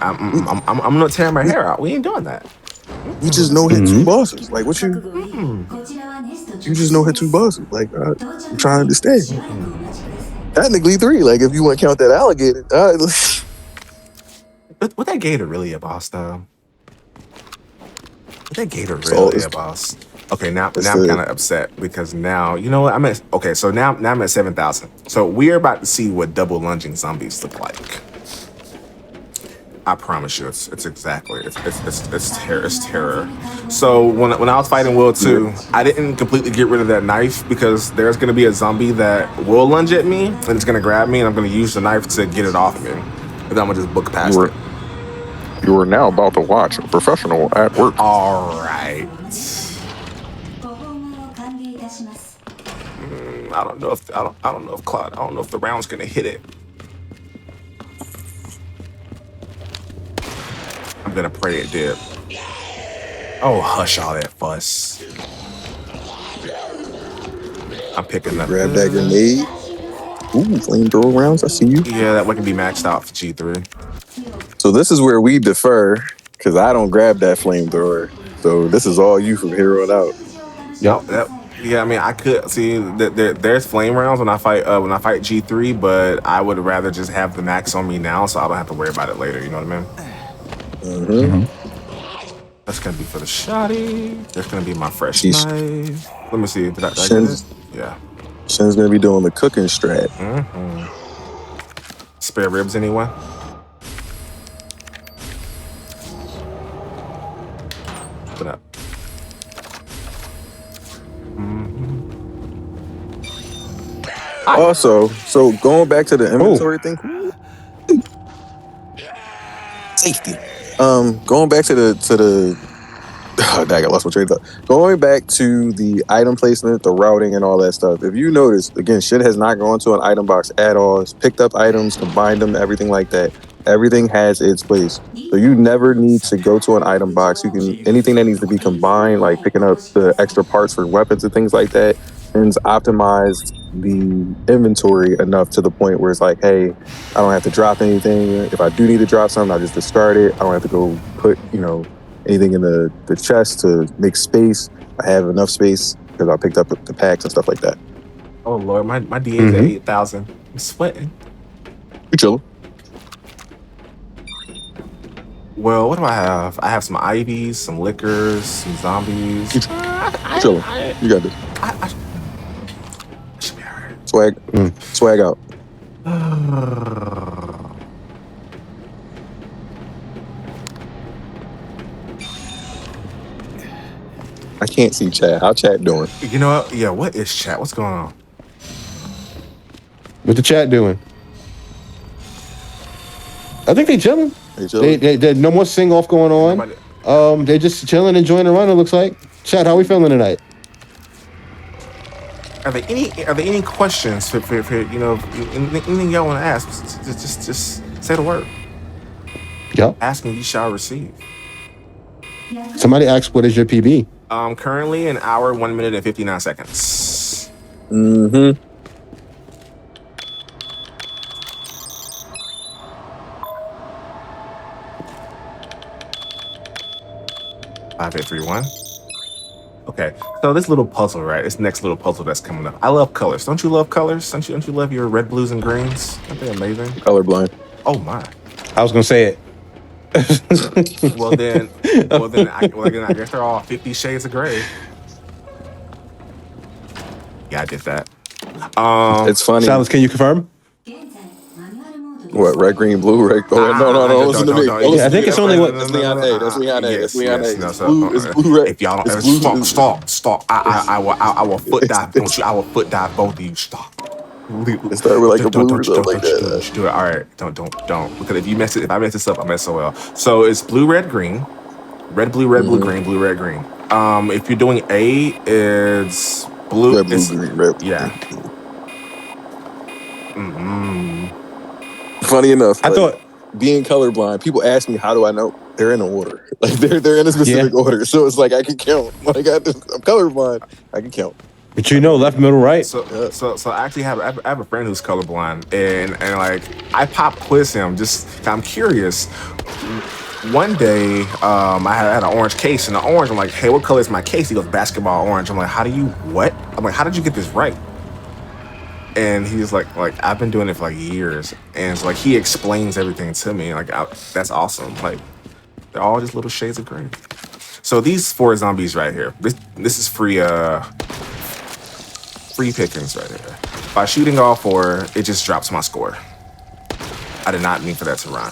I'm gonna tear my hair out. We ain't doing that. You just know hit 2 bosses. Like what you? You just know hit 2 bosses. Like I'm trying to understand. Technically 3. Like if you want to count that alligator. What that gator really a boss though? What that gator really a boss? Okay, now I'm kind of upset because now you know what I'm at. Okay, so now I'm at 7,000. So we're about to see what double lunging zombies look like. I promise you, it's terror. So when I was fighting Will 2, I didn't completely get rid of that knife because there's gonna be a zombie that will lunge at me and it's gonna grab me and I'm gonna use the knife to get it off of me. And then I'm gonna just book past it. You are now about to watch a professional at work. All right. I don't know if the round's gonna hit it. I'm gonna pray it did. Oh, hush all that fuss. I'm picking up. Grab that grenade. Ooh, flamethrower rounds. I see you. Yeah, that one can be maxed out for G3. So this is where we defer because I don't grab that flamethrower. So this is all you from here on out. Yep. Yeah, I mean, I could see that there's flame rounds when I fight G3, but I would rather just have the max on me now, so I don't have to worry about it later. You know what I mean? That's gonna be for the shotty. That's gonna be my fresh knife. Let me see. Did I get it? Yeah. Shin's gonna be doing the cooking strat. Spare ribs, anyone? Open up. Also, so going back to the inventory thing. Safety. Going back to the oh, dang, I lost my train of thought. Going back to the item placement, the routing, and all that stuff. If you notice, again, shit has not gone to an item box at all. It's picked up items, combined them, everything like that. Everything has its place. So you never need to go to an item box. You can anything that needs to be combined, like picking up the extra parts for weapons and things like that, and it's optimized the inventory enough to the point where it's like, hey, I don't have to drop anything. If I do need to drop something, I'll just discard it. I don't have to go put, anything in the chest to make space. I have enough space because I picked up the packs and stuff like that. Oh Lord, my DA's at 8,000. I'm sweating. You chillin'. Well, what do I have? I have some IVs, some liquors, some zombies. Chillin'. You got this. I should be alright. Swag out. I can't see chat. How chat doing? You know what? Yeah, what is chat? What's going on? What the chat doing? I think they chilling. They no more sing off going on. They're just chilling, enjoying the run. It looks like. Chat, how we feeling tonight? Are there any questions for anything y'all want to ask? Just say the word. Yep. Asking you shall receive. Somebody asked, what is your PB? Currently an hour, 1 minute and 59 seconds. 5831. Okay, so this little puzzle, right? This next little puzzle that's coming up. I love colors. Don't you love colors? Don't you love your red, blues, and greens? Aren't they amazing? Colorblind. Oh my! I was gonna say it. Well then, I guess they're all 50 shades of gray. Yeah, I did that. It's funny. Silence, can you confirm? What, red, green, blue, red? Oh, no. Listen to me. I think it's only what. That's Leon A. That's Leon A. That's Leon A. No, It's blue. It's blue, red. if y'all It's don't blue. stop. I will foot dive. Don't you? I will foot dive both of you. Stop. It started with like a blue or something like that. Don't you do it. All right, don't. Because if I mess this up, I mess so well. So it's blue, red, green, red, blue, red, blue, green, blue, red, green. If you're doing A, it's blue, red, blue, green, red. Yeah. Funny enough, I thought being colorblind, people ask me how do I know they're in an order. Like they're in a specific order, so it's like I can count. Like I'm colorblind, I can count. But left, middle, right. So I actually have a friend who's colorblind, and like I pop quiz him. Just I'm curious. One day, I had an orange case, and the orange, I'm like, hey, what color is my case? He goes, basketball orange. I'm like, how did you get this right? And he's like I've been doing it for like years, and it's like he explains everything to me. Like that's awesome. Like they're all just little shades of green. So these 4 zombies right here. This is free pickings right here. By shooting all 4, it just drops my score. I did not mean for that to rhyme.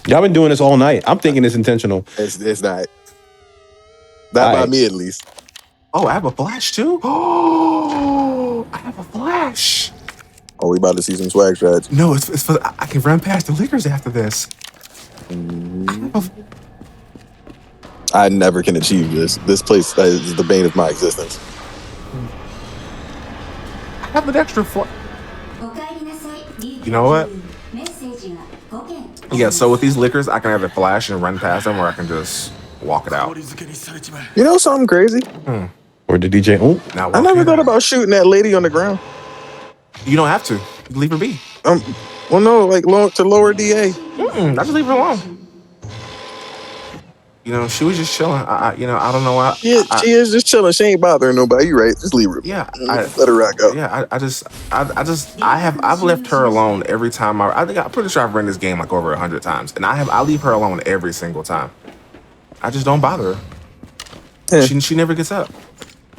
Y'all been doing this all night. I'm thinking it's intentional. It's not. Not by me, at least. Oh, I have a flash too? Oh, I have a flash. Oh, we about to see some swag shots. No, it's for I can run past the liquors after this. I never can achieve this. This place is the bane of my existence. I have an extra You know what? Yeah, so with these liquors, I can have a flash and run past them, or I can just walk it out. You know something crazy? Or the DJ. Oh, Now I never thought about shooting that lady on the ground. You don't have to. You can leave her be. Well, no, like to lower DA. I just leave her alone. You know, she was just chilling. I don't know why. She is just chilling. She ain't bothering nobody. You right? Just leave her. Yeah, let her rock out. Yeah, I've left her alone every time. I'm pretty sure I've run this game like over 100 times, and I leave her alone every single time. I just don't bother her. Yeah. She never gets up.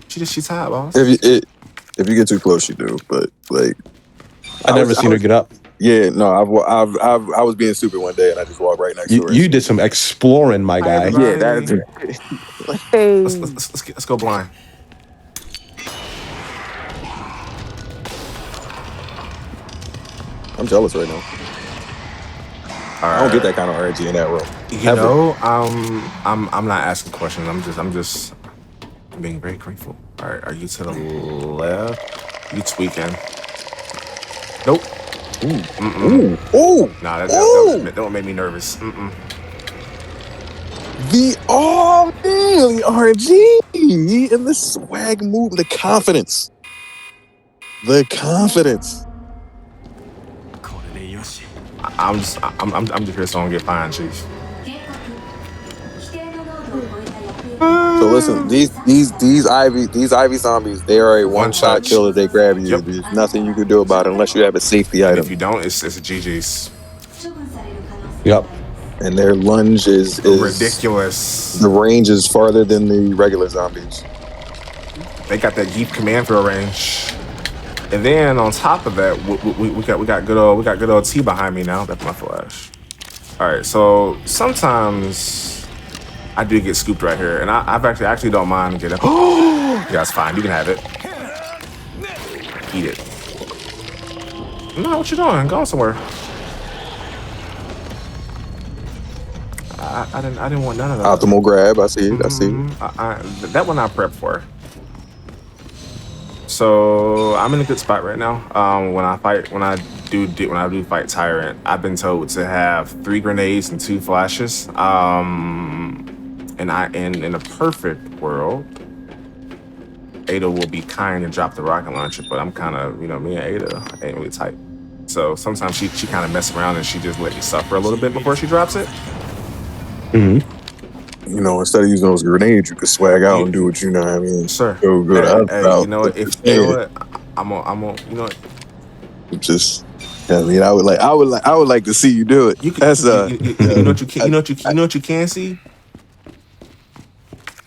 She's tired, boss. If you get too close, you do. But like, I never seen her get up. Yeah, no, I was being stupid one day and I just walked right next to her. You did some exploring, my guy. Yeah, that's it. Hey. Let's go blind. I'm jealous right now. I don't get that kind of energy in that room. You know, I'm not asking questions. I'm just being very grateful. All right, are you to the left? You tweaking? Nope. Ooh. Nah, that don't make me nervous. The RNG and the swag move, the confidence. I'm just here so I don't get fined, Chief. So listen, these Ivy zombies, they are a one-shot kill if they grab you. Yep. There's nothing you can do about it unless you have a safety item. If you don't, it's a GG's. Yep. And their lunge is ridiculous. The range is farther than the regular zombies. They got that deep command throw range. And then on top of that, we got good old T behind me now. That's my flash. All right, so sometimes I do get scooped right here, and I actually don't mind getting. Oh, yeah, it's fine. You can have it. Eat it. No, what you doing? Going somewhere? I didn't want none of that. Optimal grab. I see it. I see it. That one I prepped for. So I'm in a good spot right now. When I do fight Tyrant, I've been told to have 3 grenades and 2 flashes. And in a perfect world, Ada will be kind and drop the rocket launcher, but I'm kind of, me and Ada ain't really tight. So sometimes she kind of mess around and she just let me suffer a little bit before she drops it. Mm-hmm. Instead of using those grenades, you could swag out and do what you know what I mean. Sir. Go good. Hey, you know what? I'm on. You know what? Just. I mean, I would like to see you do it. You know what you can see? You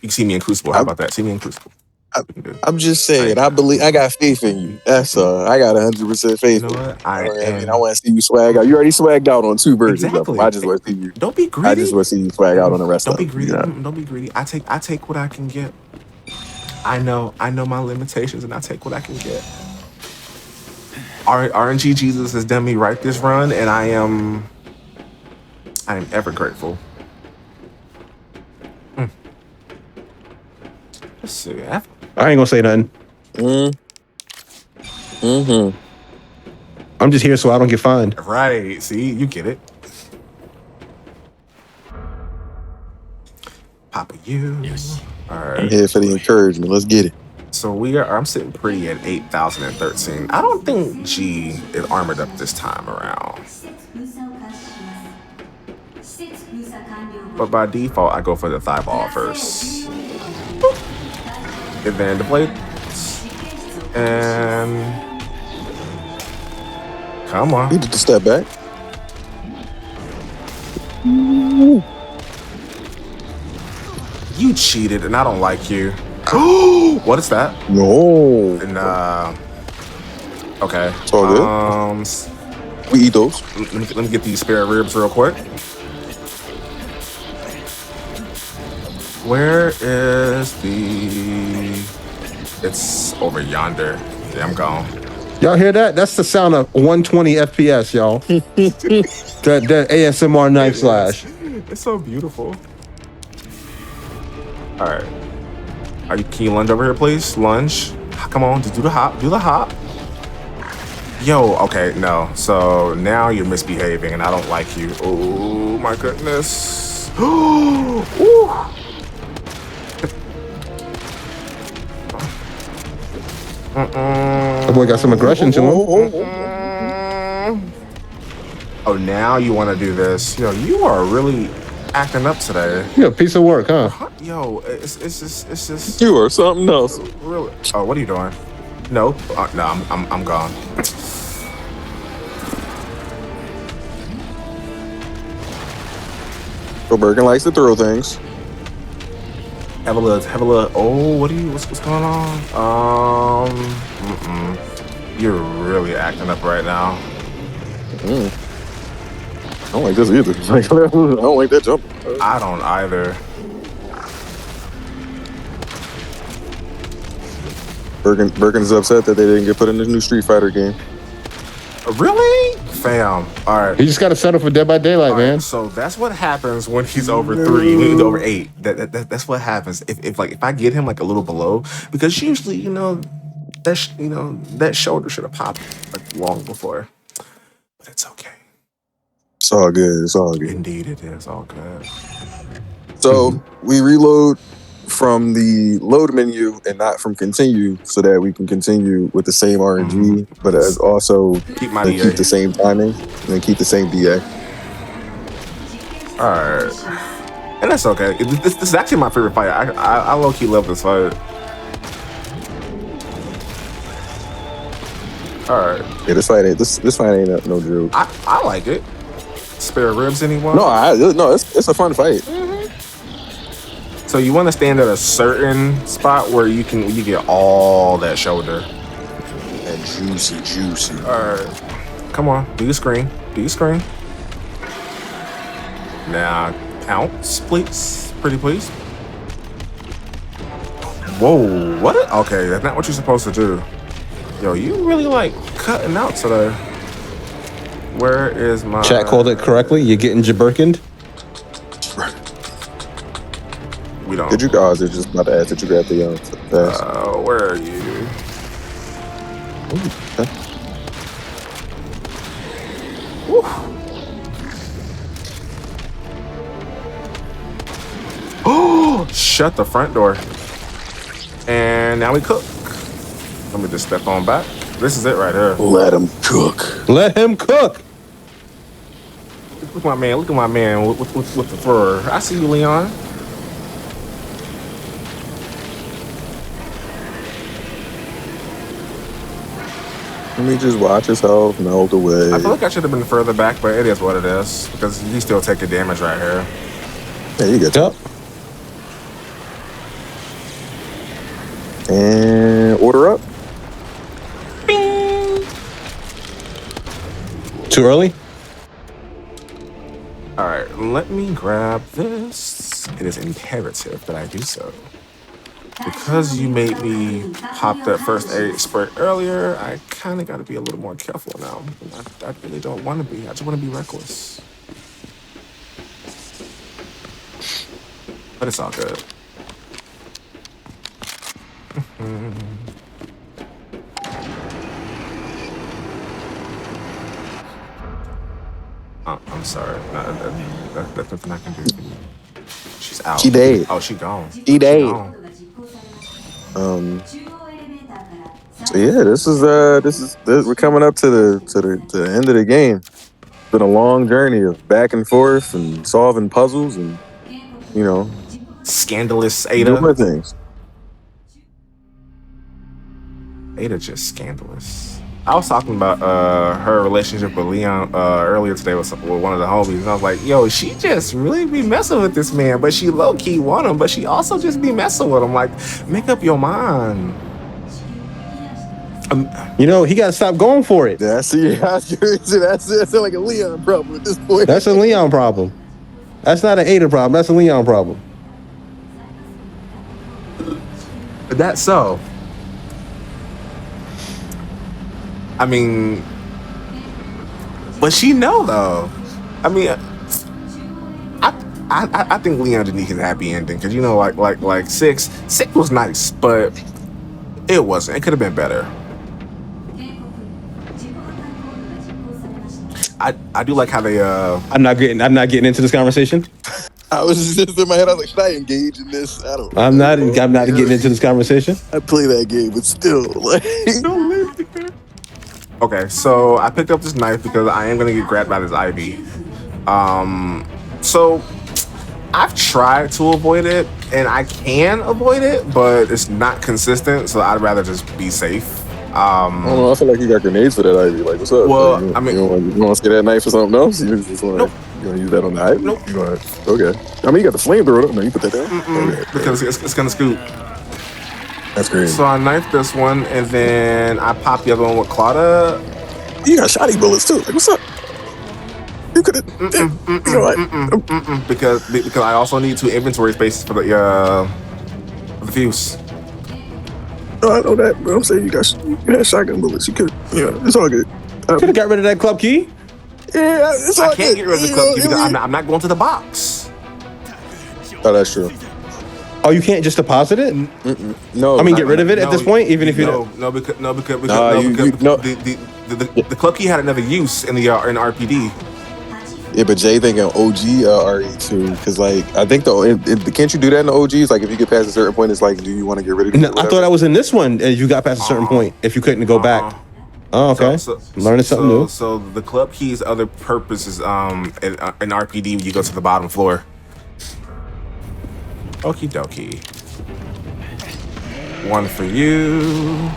can see me in Crucible. How about that? See me in Crucible. I'm just saying. I believe. I got faith in you. That's I got 100% You faith know in you. what? I I mean, am I want to see you swag out. You already swagged out on 2 versions of them. exactly. I just want to see you. Don't be I just greedy. want to see you swag out on the rest Don't of be them. greedy. You know? Don't be greedy. I take what I can get. I know my limitations, and I take what I can get. RNG Jesus has done me right this run, and I am ever grateful. Let's see. I ain't gonna say nothing. Mm-hmm. I'm just here so I don't get fined. Right. See, you get it. Papa you. Yes. All right. I'm here for the encouragement. Let's get it. So I'm sitting pretty at 8,013. I don't think G is armored up this time around. But by default, I go for the thigh ball first. And then the blade. And come on. You need to step back. You cheated, and I don't like you. What is that? No. And okay. It's all good. We eat those. Let me get these spare ribs real quick. Where is the? It's over yonder. Yeah, I'm gone. Y'all hear that? That's the sound of 120 FPS, y'all. that ASMR knife slash. It's so beautiful. All right. Can you lunge over here, please? Lunge. Come on, just do the hop. Do the hop. Yo, okay, no. So now you're misbehaving, and I don't like you. Oh my goodness. Ooh. That boy got some aggression to him. Oh, now you want to do this? Yo, you are really acting up today. Yeah, piece of work, huh? Yo, it's just. You are something else. Really? Oh, what are you doing? Nope. No, I'm gone. So Birkin likes to throw things. Have a little. Oh, what's going on? You're really acting up right now. I don't like this either. I don't like that jump. I don't either. Birkin's upset that they didn't get put in the new Street Fighter game. Really? Fam. All right. He just got to settle for Dead by Daylight, man. So that's what happens when he's over 3, when he's over 8. That's what happens. If I get him like a little below, because usually that shoulder should have popped like long before. But it's okay. It's all good. It's all good. Indeed, it is all good. So we reload from the load menu and not from continue, so that we can continue with the same RNG, but as also keep the same timing and then keep the same DA. All right, and that's okay. This is actually my favorite fight. I low key love this fight. All right. Yeah, this fight ain't no drill. I like it. Spare ribs, anyone? No, it's a fun fight. So you want to stand at a certain spot where you get all that shoulder. And juicy. All right, come on, do your screen. Now counts, please, pretty please. Whoa, what? Okay, that's not what you're supposed to do. Yo, you really like cutting out today. Where is my... Chat called it correctly. You're getting jabberkined. We don't... Did you guys just about to ask that you grab the pass? Where are you? Oh, shut the front door. And now we cook. Let me just step on back. This is it right here. Let him cook. Let him cook. Look at my man with the thrower. I see you, Leon. Let me just watch his health melt away. I feel like I should have been further back, but it is what it is. Because you still take the damage right here. Yeah, you get Yep. And order up. Too early? All right, let me grab this. It is imperative that I do so. Because you made me pop that first aid spray earlier, I kind of got to be a little more careful now. I really don't want to be. I just want to be reckless. But it's all good. I'm sorry. That's nothing I can do. She's out. She dead. Oh, she gone. She dead. gone. So yeah, this is we're coming up to the end of the game. It's been a long journey of back and forth and solving puzzles and Scandalous Ada. doing things. Ada just scandalous. I was talking about her relationship with Leon earlier today with one of the homies, and I was like, yo, she just really be messing with this man, but she low-key want him, but she also just be messing with him. Like, make up your mind. He got to stop going for it. That's like a Leon problem at this point. That's a Leon problem. That's not an Ada problem. That's a Leon problem. That's so. I mean, but she know though. I mean, I think Leon didn't need his happy ending because like six was nice, but it wasn't. It could have been better. I do like how they I'm not getting into this conversation. I was just in my head. I was like, should I engage in this? I don't know. I'm not getting into this conversation. I play that game, but still, like. Okay, so I picked up this knife because I am gonna get grabbed by this ivy. So I've tried to avoid it, and I can avoid it, but it's not consistent. So I'd rather just be safe. I don't know. I feel like you got grenades for that ivy. Like, what's up? Well, like, I mean, you want to get that knife for something else? You just want nope. You want to use that on the ivy? Nope. Okay. I mean, you got the flamethrower. No, you put that down. Okay. Because it's gonna scoot. That's crazy. So I knifed this one, and then I popped the other one with Claudia. You got shotty bullets too. Like, what's up? You could have. Because I also need 2 inventory spaces for the fuse. No, I know that, but I'm saying you had shotgun bullets. You could, it's all good. Could have got rid of that club key. Yeah, it's all good. I can't get rid of the club key because I'm not going to the box. Oh, that's true. Oh, you can't just deposit it? No, I mean, get rid of it at this point, even if you don't. Because the club key had another use in RPD. Yeah, but Jay thinking OG RE2 because like I think can't you do that in the OGs? Like if you get past a certain point, it's like, do you want to get rid of it? No, I thought I was in this one. You got past a certain point if you couldn't go back. Oh, okay. Learning something new. So the club key's other purpose is in RPD when you go to the bottom floor. Okie dokie. One for you.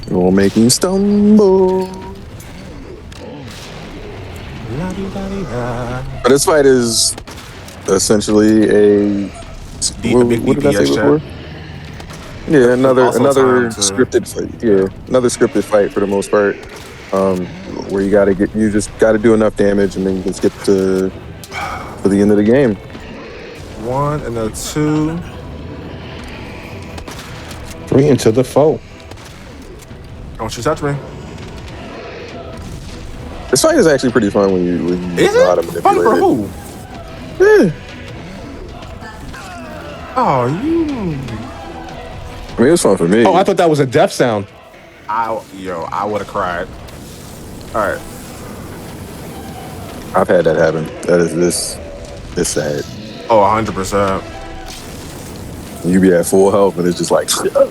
Gonna make you stumble. But this fight is essentially a big what did I say DPS before? Yeah, another Also scripted fight. Yeah, another scripted fight for the most part. Where you just gotta do enough damage and then you can skip to the end of the game. 1 and a 2. 3 into the foe. Don't you touch me. This fight is actually pretty fun when you know how to manipulate fun for it. who? Yeah. Oh, you. I mean, it was fun for me. Oh, I thought that was a death sound. I would have cried. All right. I've had that happen. That is this. It's sad. Oh, 100%. You be at full health and it's just like, what?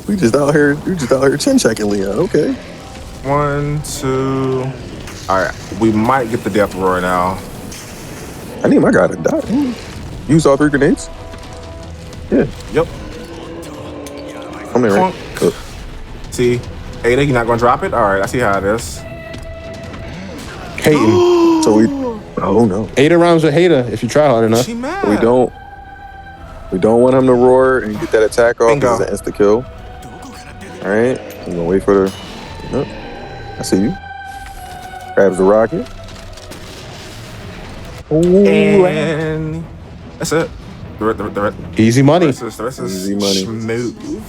We just out here chin checking Leon. Okay. 1, 2. All right. We might get the death roar now. I need my guy to die. Use all 3 grenades. Yeah. Yep. I'm in right. See, Ada, you're not gonna drop it. All right. I see how it is. Hating. So we. Oh no. 8 rounds with Hater if you try hard enough. She mad. We don't. We don't want him to roar and get that attack off. Bingo. This is an insta kill. All right, I'm gonna wait for the. Yep. I see you. Grabs the rocket. Ooh, And that's it. Easy money. The rest is Easy money. smooth.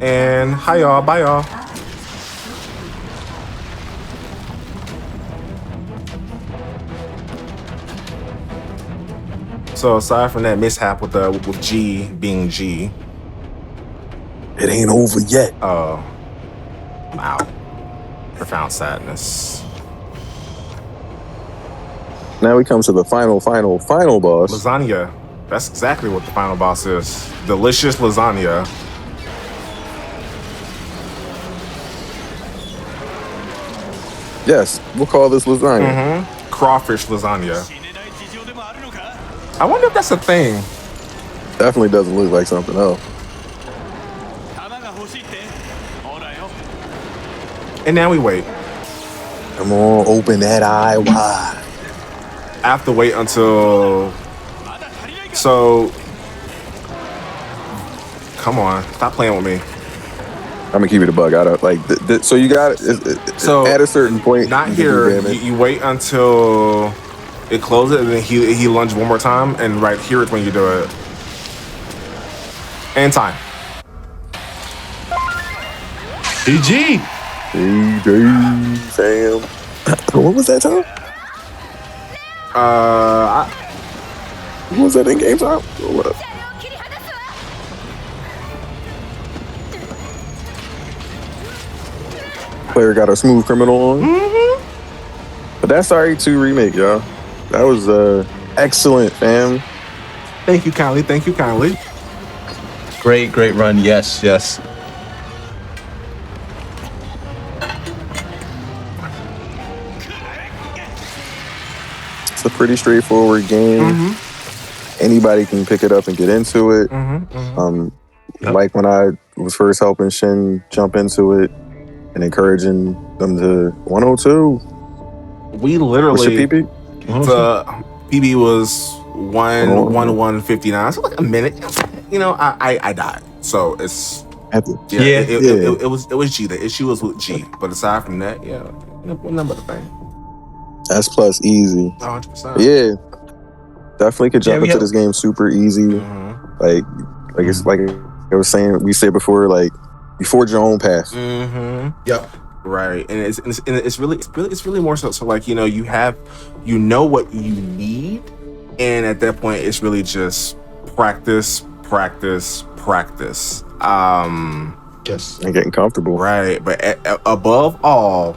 And hi y'all, bye y'all. So aside from that mishap with G being G, it ain't over yet. wow, profound sadness. Now we come to the final boss. Lasagna. That's exactly what the final boss is. Delicious lasagna. Yes, we'll call this lasagna. Crawfish lasagna. I wonder if that's a thing. Definitely doesn't look like something else. And now we wait. Come on, open that eye wide. I have to wait until. So. Come on, stop playing with me. I'm gonna keep it a bug. I don't like. So you got So at a certain point. Not you can here. do damage. You wait until it closes, and then he lunges one more time, and right here is when you do it. And time. GG. Sam. What was that time? What was that in game time? Or what? Player got a smooth criminal on. But that's RE2 remake, y'all. That was excellent, fam. Thank you kindly. Thank you kindly. Great run. Yes. It's a pretty straightforward game. Anybody can pick it up and get into it. Like when I was first helping Shin jump into it and encouraging them to 102. We What's literally. your PB? The PB was 1:59, so like a minute. You know, I died, so it's it was G. The issue was with G, but aside from that, number the thing. S plus easy. 100%. Yeah, definitely could jump Yeah, into this game super easy. Like it's like I was saying, we said before, like you forge your own path. Yep. Right, and it's really more so like you know what you need, and at that point it's really just practice. Yes. And getting comfortable. Right, but above all,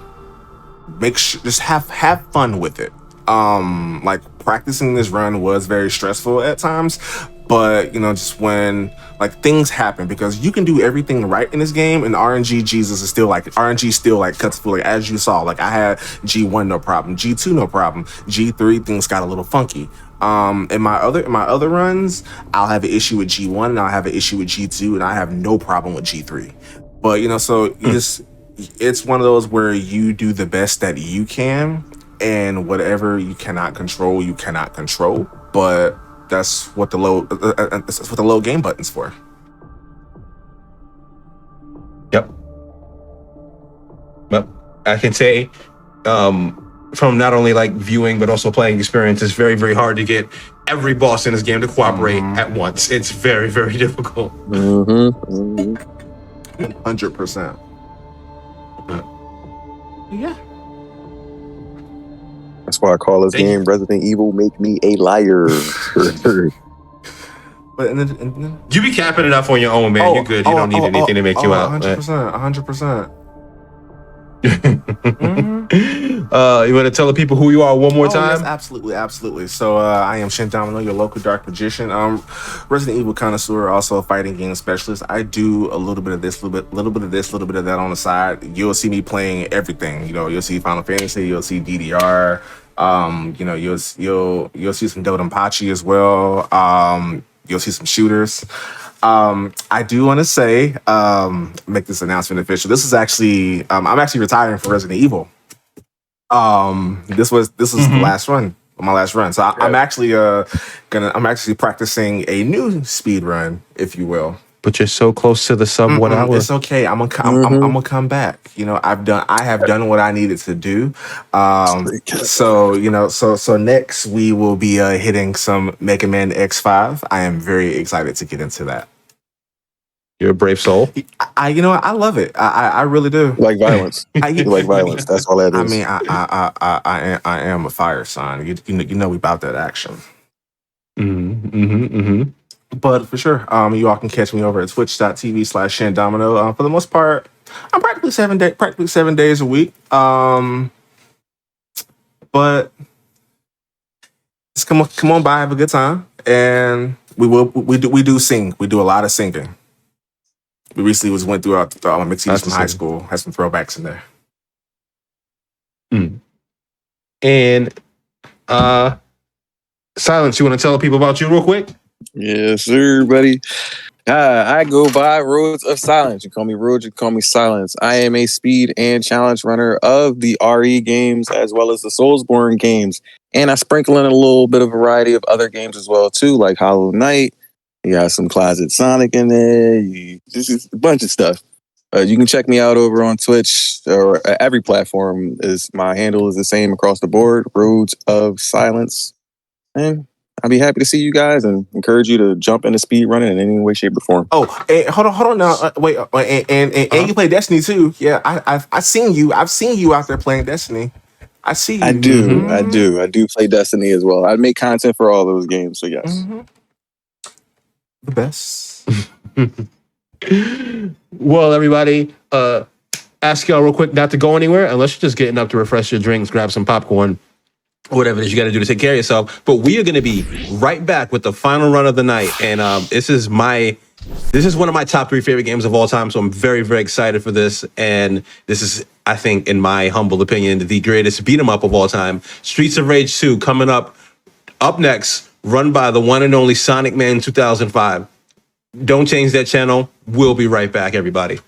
make sure just have fun with it. Like practicing this run was very stressful at times, but you know, just when like things happen, because you can do everything right in this game, and RNG Jesus is still like RNG still like cuts through. Like as you saw, like I had G1 no problem, G2 no problem, G3 things got a little funky. In my other runs, I'll have an issue with G1 and I'll have an issue with G2, and I have no problem with G3. But you know, so it's one of those where you do the best that you can, and whatever you cannot control, you cannot control. But that's what the low game button's for. Yep. Well, I can say, from not only like viewing but also playing experience, it's very, very hard to get every boss in this game to cooperate at once. It's very, very difficult. 100%. Yeah. That's why I call this game Resident Evil Make Me a Liar. But and then You be capping it up on your own, man. You're good. You don't need anything to make you out. 100%. You want to tell the people who you are one more time? Yes, absolutely. So I am SHiNDOMiNO, your local dark magician, Resident Evil connoisseur, also a fighting game specialist. I do a little bit of this, little bit of that on the side. You'll see me playing everything. You know, you'll see Final Fantasy, you'll see DDR. You know, you'll see some Dodonpachi as well. You'll see some shooters. I do want to say, make this announcement official. This is actually, I'm actually retiring from Resident Evil. This is the last run. my last run. So I'm actually I'm actually practicing a new speed run, if you will. But you're so close to the sub 1 hour. It's okay. I'm gonna come back. You know, I have done what I needed to do. So you know, so next we will be hitting some Mega Man X5. I am very excited to get into that. You're a brave soul. I love it. I really do. Like violence. You like violence. That's all that is. I mean, I am a fire sign. You know we about that action. But for sure, you all can catch me over at twitch.tv/SHiNDOMiNO. For the most part, I'm practically 7 days a week. But just come on by, have a good time, and we do sing. We do a lot of singing. We recently went through all my mix CDs from high school. Has some throwbacks in there. And Silence, you want to tell people about you real quick? Yes, sir, buddy. I go by Roads of Silence. You call me Roads, you call me Silence. I am a speed and challenge runner of the RE games as well as the Soulsborne games. And I sprinkle in a little bit of variety of other games as well, too, like Hollow Knight. You got some Closet Sonic in there. This is a bunch of stuff. You can check me out over on Twitch or every platform. My handle is the same across the board, Roads of Silence. And I'd be happy to see you guys and encourage you to jump into speed running in any way, shape, or form. Oh, hold on now. Wait, and you play Destiny too? Yeah, I've seen you. I've seen you out there playing Destiny. I see you. I do play Destiny as well. I make content for all those games, so yes. The best. Well, everybody, ask y'all real quick not to go anywhere unless you're just getting up to refresh your drinks, grab some popcorn, whatever it is you got to do to take care of yourself. But we are going to be right back with the final run of the night. And this is one of my top 3 favorite games of all time. So I'm very, very excited for this. And this is, I think, in my humble opinion, the greatest beat 'em up of all time. Streets of Rage 2 coming up next, run by the one and only Sonic Man 2005. Don't change that channel. We'll be right back, everybody.